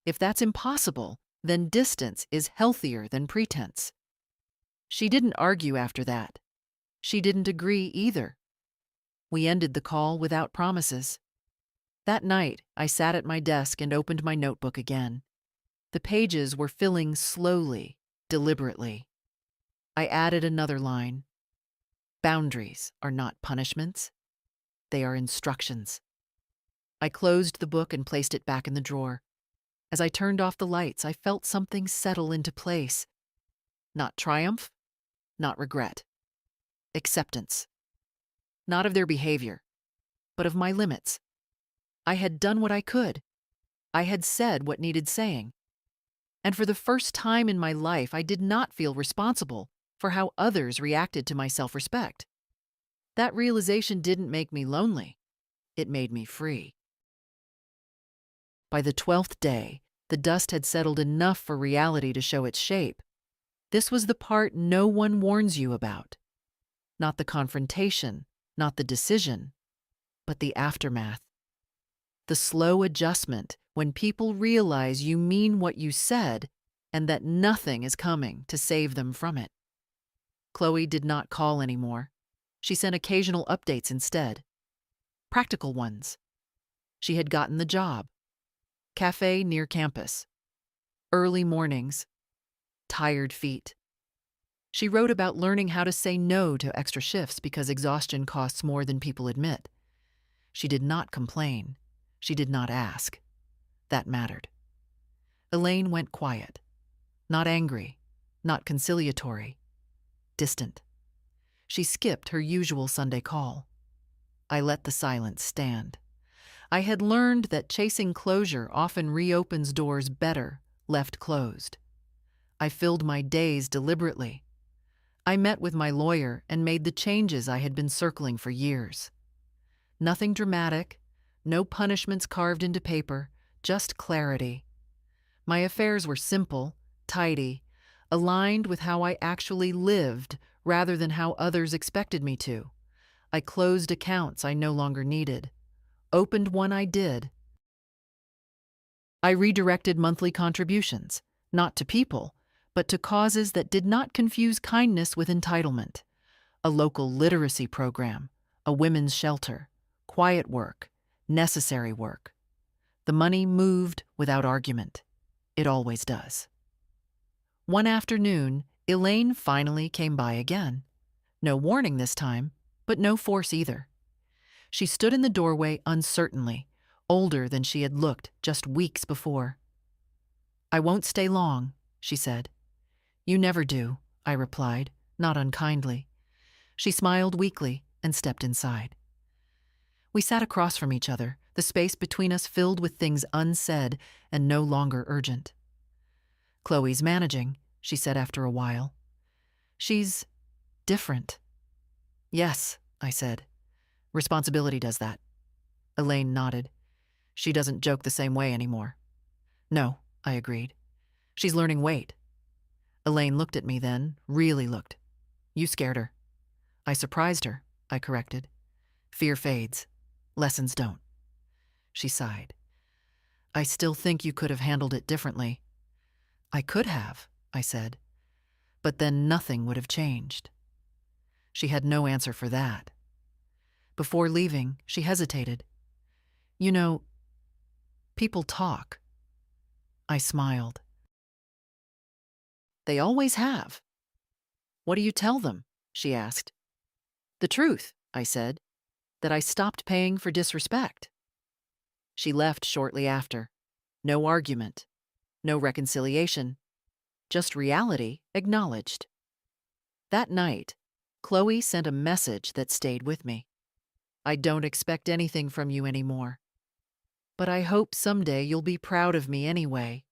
"If that's impossible, then distance is healthier than pretense." She didn't argue after that. She didn't agree either. We ended the call without promises. That night, I sat at my desk and opened my notebook again. The pages were filling slowly, deliberately. I added another line. Boundaries are not punishments. They are instructions. I closed the book and placed it back in the drawer. As I turned off the lights, I felt something settle into place. Not triumph, not regret. Acceptance. Not of their behavior, but of my limits. I had done what I could. I had said what needed saying. And for the first time in my life, I did not feel responsible for how others reacted to my self-respect. That realization didn't make me lonely. It made me free. By the 12th day, the dust had settled enough for reality to show its shape. This was the part no one warns you about. Not the confrontation, not the decision, but the aftermath. The slow adjustment when people realize you mean what you said and that nothing is coming to save them from it. Chloe did not call anymore. She sent occasional updates instead. Practical ones. She had gotten the job. Cafe near campus. Early mornings. Tired feet. She wrote about learning how to say no to extra shifts because exhaustion costs more than people admit. She did not complain. She did not ask. That mattered. Elaine went quiet. Not angry. Not conciliatory. Distant. She skipped her usual Sunday call. I let the silence stand. I had learned that chasing closure often reopens doors better left closed. I filled my days deliberately. I met with my lawyer and made the changes I had been circling for years. Nothing dramatic, no punishments carved into paper, just clarity. My affairs were simple, tidy, aligned with how I actually lived rather than how others expected me to. I closed accounts I no longer needed. Opened one I did. I redirected monthly contributions, not to people, but to causes that did not confuse kindness with entitlement. A local literacy program, a women's shelter, quiet work, necessary work. The money moved without argument. It always does. One afternoon, Elaine finally came by again. No warning this time, but no force either. She stood in the doorway uncertainly, older than she had looked just weeks before. "I won't stay long," she said. "You never do," I replied, not unkindly. She smiled weakly and stepped inside. We sat across from each other, the space between us filled with things unsaid and no longer urgent. "Chloe's managing," she said after a while. "She's different." "Yes," I said. "Responsibility does that." Elaine nodded. "She doesn't joke the same way anymore." "No," I agreed. "She's learning weight." Elaine looked at me then, really looked. You scared her. I surprised her, I corrected. Fear fades. Lessons don't. She sighed. I still think you could have handled it differently. I could have, I said. But then nothing would have changed. She had no answer for that. Before leaving, she hesitated. You know, people talk. I smiled. They always have. What do you tell them? She asked. The truth, I said, that I stopped paying for disrespect. She left shortly after. No argument, no reconciliation, just reality acknowledged. That night, Chloe sent a message that stayed with me. I don't expect anything from you anymore, but I hope someday you'll be proud of me anyway.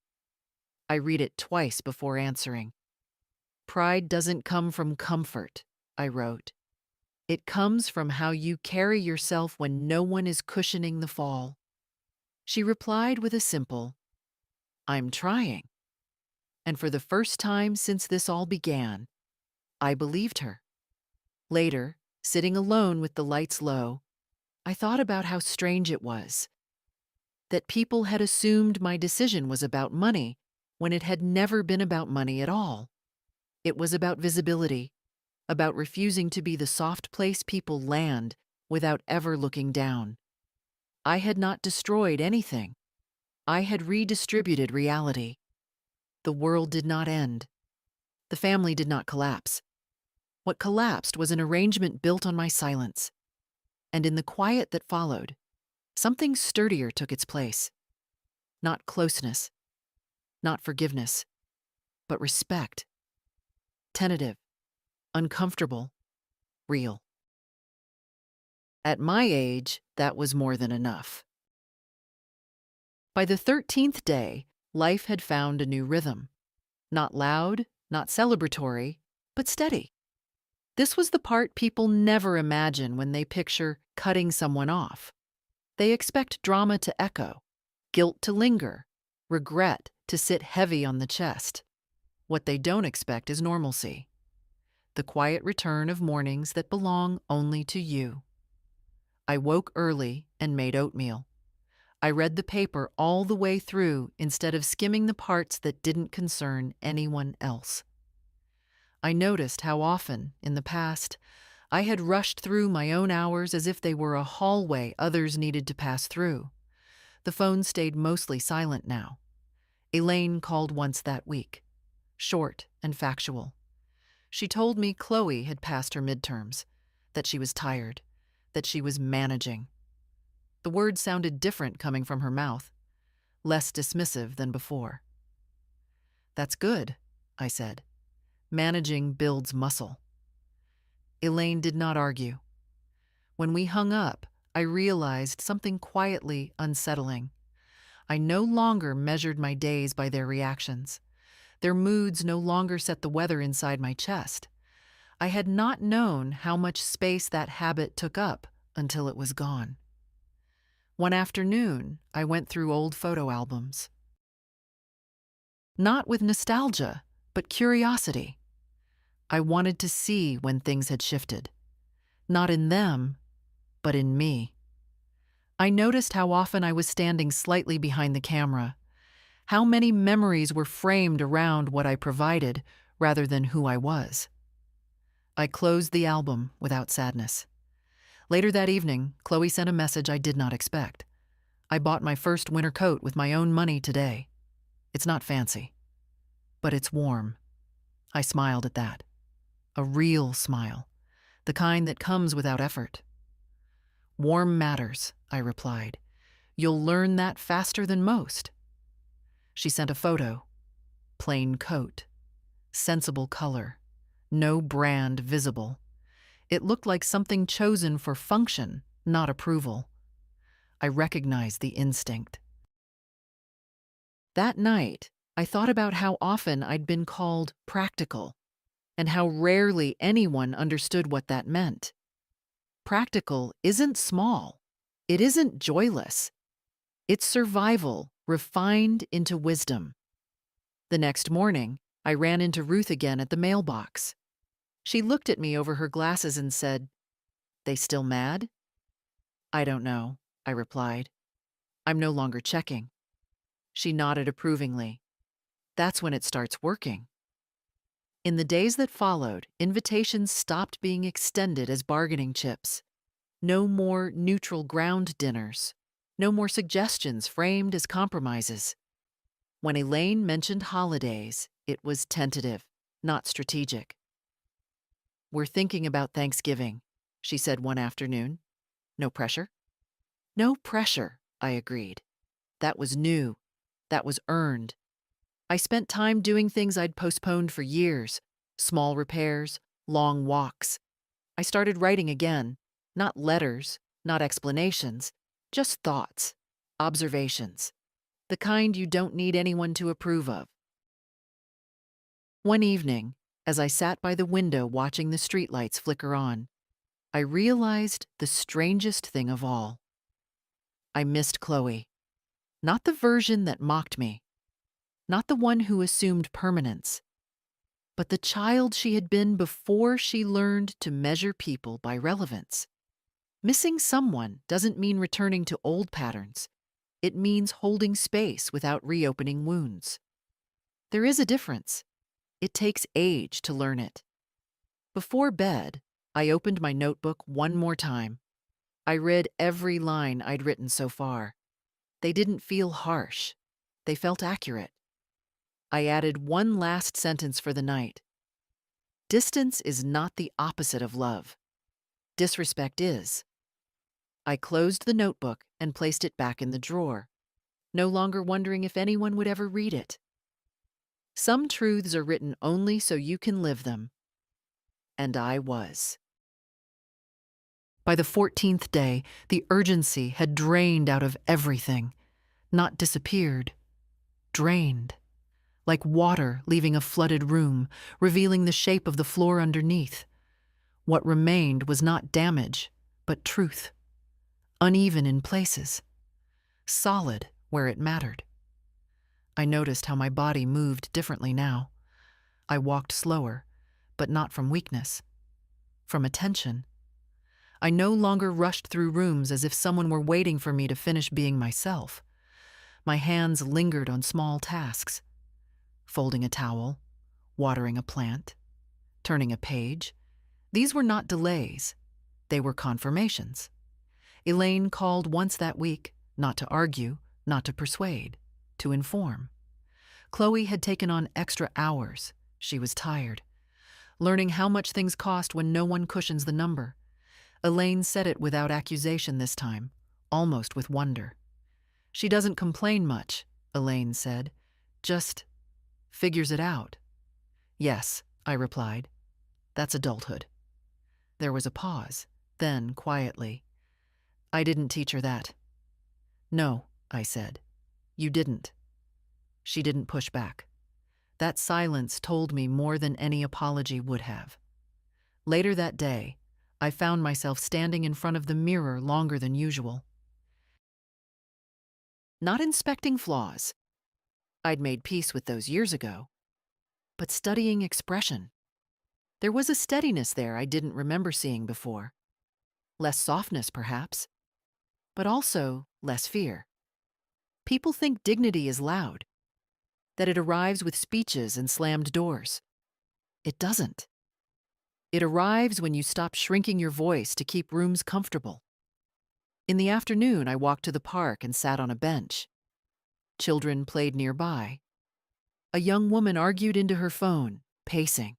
I read it twice before answering. Pride doesn't come from comfort, I wrote. It comes from how you carry yourself when no one is cushioning the fall. She replied with a simple, I'm trying. And for the first time since this all began, I believed her. Later, sitting alone with the lights low, I thought about how strange it was that people had assumed my decision was about money when it had never been about money at all. It was about visibility, about refusing to be the soft place people land without ever looking down. I had not destroyed anything. I had redistributed reality. The world did not end. The family did not collapse. What collapsed was an arrangement built on my silence. And in the quiet that followed, something sturdier took its place. Not closeness, not forgiveness, but respect. Tentative, uncomfortable, real. At my age, that was more than enough. By the 13th day, life had found a new rhythm. Not loud, not celebratory, but steady. This was the part people never imagine when they picture cutting someone off. They expect drama to echo, guilt to linger, regret to sit heavy on the chest. What they don't expect is normalcy. The quiet return of mornings that belong only to you. I woke early and made oatmeal. I read the paper all the way through instead of skimming the parts that didn't concern anyone else. I noticed how often, in the past, I had rushed through my own hours as if they were a hallway others needed to pass through. The phone stayed mostly silent now. Elaine called once that week, short and factual. She told me Chloe had passed her midterms, that she was tired, that she was managing. The words sounded different coming from her mouth, less dismissive than before. That's good, I said. Managing builds muscle. Elaine did not argue. When we hung up, I realized something quietly unsettling. I no longer measured my days by their reactions. Their moods no longer set the weather inside my chest. I had not known how much space that habit took up until it was gone. One afternoon, I went through old photo albums. Not with nostalgia, but curiosity. I wanted to see when things had shifted. Not in them, but in me. I noticed how often I was standing slightly behind the camera, how many memories were framed around what I provided rather than who I was. I closed the album without sadness. Later that evening, Chloe sent a message I did not expect. I bought my first winter coat with my own money today. It's not fancy, but it's warm. I smiled at that. A real smile, the kind that comes without effort. Warm matters, I replied. You'll learn that faster than most. She sent a photo. Plain coat. Sensible color. No brand visible. It looked like something chosen for function, not approval. I recognized the instinct. That night, I thought about how often I'd been called practical, and how rarely anyone understood what that meant. Practical isn't small. It isn't joyless. It's survival refined into wisdom. The next morning, I ran into Ruth again at the mailbox. She looked at me over her glasses and said, "They still mad?" "I don't know," I replied. "I'm no longer checking." She nodded approvingly. "That's when it starts working." In the days that followed, invitations stopped being extended as bargaining chips. No more neutral ground dinners. No more suggestions framed as compromises. When Elaine mentioned holidays, it was tentative, not strategic. "We're thinking about Thanksgiving," she said one afternoon. "No pressure?" "No pressure," I agreed. That was new. That was earned. I spent time doing things I'd postponed for years. Small repairs, long walks. I started writing again. Not letters, not explanations, just thoughts, observations. The kind you don't need anyone to approve of. One evening, as I sat by the window watching the streetlights flicker on, I realized the strangest thing of all. I missed Chloe. Not the version that mocked me, not the one who assumed permanence, but the child she had been before she learned to measure people by relevance. Missing someone doesn't mean returning to old patterns. It means holding space without reopening wounds. There is a difference. It takes age to learn it. Before bed, I opened my notebook one more time. I read every line I'd written so far. They didn't feel harsh. They felt accurate. I added one last sentence for the night. Distance is not the opposite of love. Disrespect is. I closed the notebook and placed it back in the drawer, no longer wondering if anyone would ever read it. Some truths are written only so you can live them. And I was. By the 14th day, the urgency had drained out of everything. Not disappeared. Drained. Like water leaving a flooded room, revealing the shape of the floor underneath. What remained was not damage, but truth. Uneven in places. Solid where it mattered. I noticed how my body moved differently now. I walked slower, but not from weakness. From attention. I no longer rushed through rooms as if someone were waiting for me to finish being myself. My hands lingered on small tasks. Folding a towel, watering a plant, turning a page. These were not delays. They were confirmations. Elaine called once that week, not to argue, not to persuade, to inform. Chloe had taken on extra hours. She was tired. Learning how much things cost when no one cushions the number. Elaine said it without accusation this time, almost with wonder. She doesn't complain much, Elaine said. Just figures it out. Yes, I replied. That's adulthood. There was a pause. Then, quietly, I didn't teach her that. No, I said. You didn't. She didn't push back. That silence told me more than any apology would have. Later that day, I found myself standing in front of the mirror longer than usual. Not inspecting flaws. I'd made peace with those years ago. But studying expression. There was a steadiness there I didn't remember seeing before. Less softness, perhaps, but also less fear. People think dignity is loud, that it arrives with speeches and slammed doors. It doesn't. It arrives when you stop shrinking your voice to keep rooms comfortable. In the afternoon, I walked to the park and sat on a bench. Children played nearby. A young woman argued into her phone, pacing.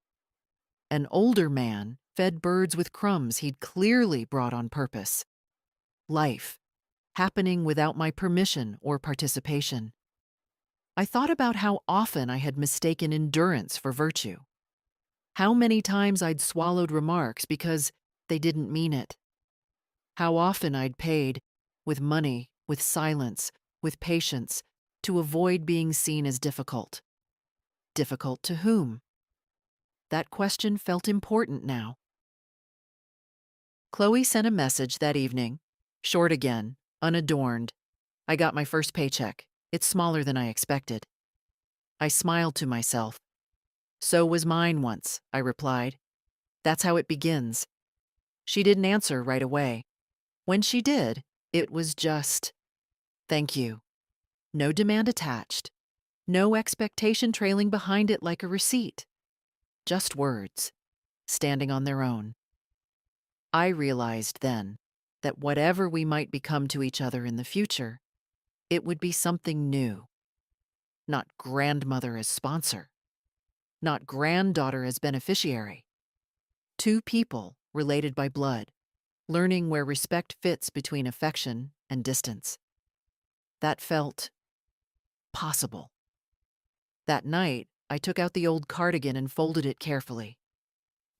An older man fed birds with crumbs he'd clearly brought on purpose. Life, happening without my permission or participation. I thought about how often I had mistaken endurance for virtue. How many times I'd swallowed remarks because they didn't mean it. How often I'd paid, with money, with silence, with patience, to avoid being seen as difficult. Difficult to whom? That question felt important now. Chloe sent a message that evening, short again, unadorned. I got my first paycheck. It's smaller than I expected. I smiled to myself. So was mine once, I replied. That's how it begins. She didn't answer right away. When she did, it was just, thank you. No demand attached. No expectation trailing behind it like a receipt. Just words, standing on their own. I realized then that whatever we might become to each other in the future, it would be something new. Not grandmother as sponsor. Not granddaughter as beneficiary. Two people related by blood, learning where respect fits between affection and distance. That felt possible. That night, I took out the old cardigan and folded it carefully.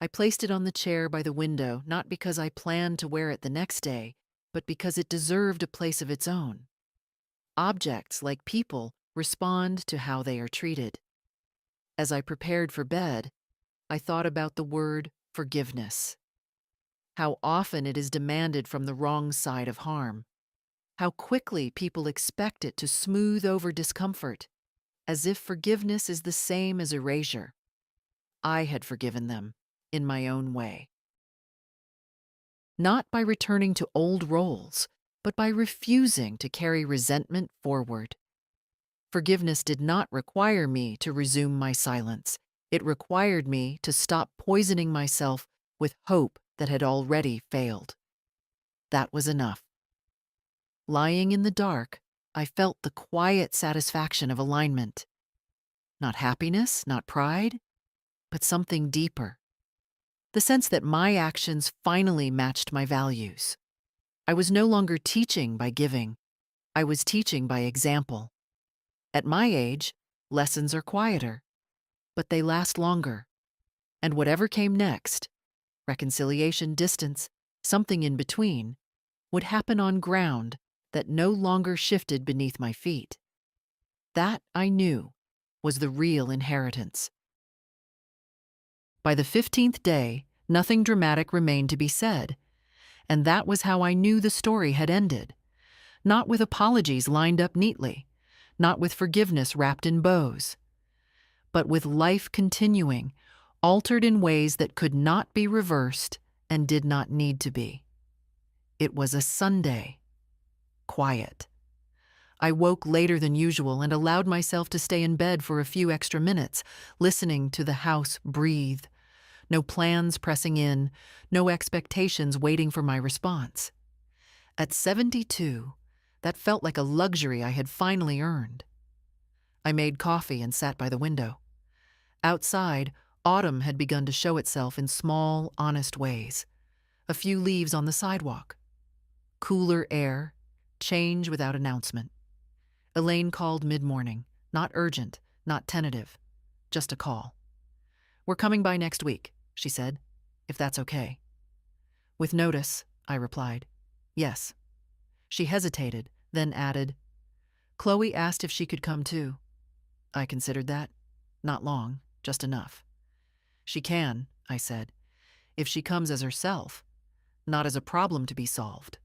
I placed it on the chair by the window, not because I planned to wear it the next day, but because it deserved a place of its own. Objects, like people, respond to how they are treated. As I prepared for bed, I thought about the word forgiveness. How often it is demanded from the wrong side of harm. How quickly people expect it to smooth over discomfort, as if forgiveness is the same as erasure. I had forgiven them in my own way. Not by returning to old roles, but by refusing to carry resentment forward. Forgiveness did not require me to resume my silence. It required me to stop poisoning myself with hope that had already failed. That was enough. Lying in the dark, I felt the quiet satisfaction of alignment. Not happiness, not pride, but something deeper. The sense that my actions finally matched my values. I was no longer teaching by giving. I was teaching by example. At my age, lessons are quieter, but they last longer. And whatever came next, reconciliation, distance, something in between, would happen on ground that no longer shifted beneath my feet. That, I knew, was the real inheritance. By the 15th day, nothing dramatic remained to be said, and that was how I knew the story had ended. Not with apologies lined up neatly, not with forgiveness wrapped in bows, but with life continuing, altered in ways that could not be reversed and did not need to be. It was a Sunday. Quiet. I woke later than usual and allowed myself to stay in bed for a few extra minutes, listening to the house breathe. No plans pressing in, no expectations waiting for my response. At 72, that felt like a luxury I had finally earned. I made coffee and sat by the window. Outside, autumn had begun to show itself in small, honest ways. A few leaves on the sidewalk. Cooler air, change without announcement. Elaine called mid-morning, not urgent, not tentative, just a call. "We're coming by next week," she said, "if that's okay." "With notice," I replied. "Yes." She hesitated, then added, "Chloe asked if she could come too." I considered that. Not long, just enough. "She can," I said, "if she comes as herself, not as a problem to be solved."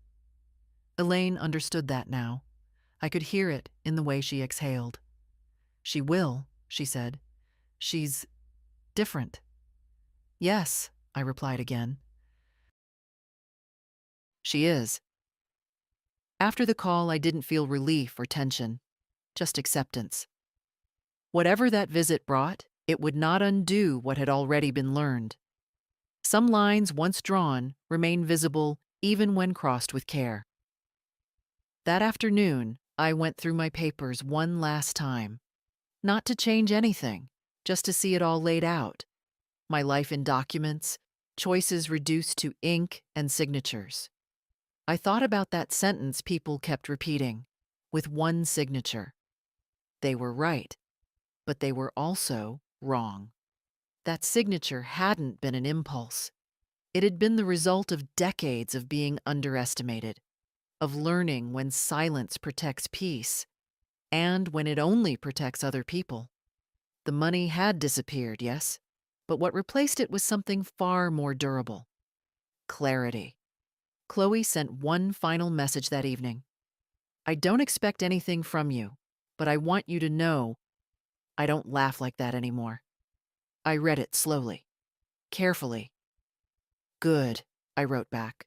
Elaine understood that now. I could hear it in the way she exhaled. "She will," she said. "She's different." "Yes," I replied again. "She is." After the call, I didn't feel relief or tension, just acceptance. Whatever that visit brought, it would not undo what had already been learned. Some lines once drawn remain visible even when crossed with care. That afternoon, I went through my papers one last time. Not to change anything, just to see it all laid out. My life in documents, choices reduced to ink and signatures. I thought about that sentence people kept repeating, with one signature. They were right, but they were also wrong. That signature hadn't been an impulse. It had been the result of decades of being underestimated, of learning when silence protects peace, and when it only protects other people. The money had disappeared, yes, but what replaced it was something far more durable. Clarity. Chloe sent one final message that evening. "I don't expect anything from you, but I want you to know I don't laugh like that anymore." I read it slowly, carefully. Good, I wrote back.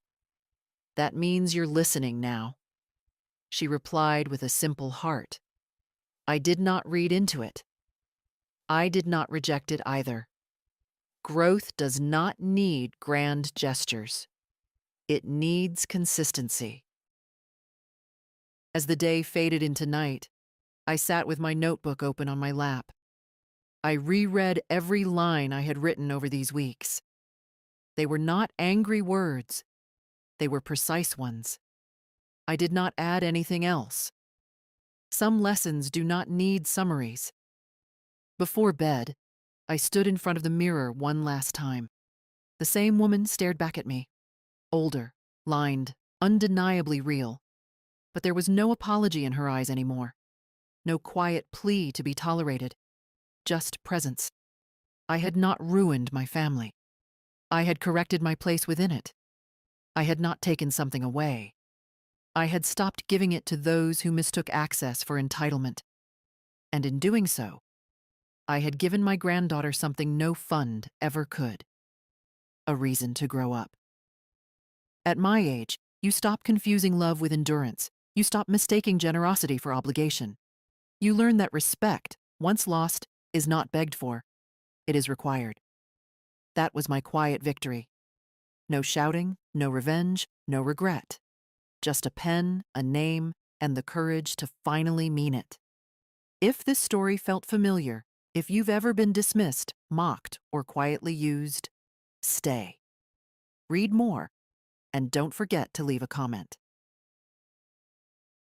That means you're listening now. She replied with a simple heart. I did not read into it. I did not reject it either. Growth does not need grand gestures. It needs consistency. As the day faded into night, I sat with my notebook open on my lap. I reread every line I had written over these weeks. They were not angry words. They were precise ones. I did not add anything else. Some lessons do not need summaries. Before bed, I stood in front of the mirror one last time. The same woman stared back at me. Older, lined, undeniably real. But there was no apology in her eyes anymore. No quiet plea to be tolerated. Just presence. I had not ruined my family. I had corrected my place within it. I had not taken something away. I had stopped giving it to those who mistook access for entitlement. And in doing so, I had given my granddaughter something no fund ever could. A reason to grow up. At my age, you stop confusing love with endurance. You stop mistaking generosity for obligation. You learn that respect, once lost, is not begged for. It is required. That was my quiet victory. No shouting, no revenge, no regret. Just a pen, a name, and the courage to finally mean it. If this story felt familiar, if you've ever been dismissed, mocked, or quietly used, stay. Read more, and don't forget to leave a comment.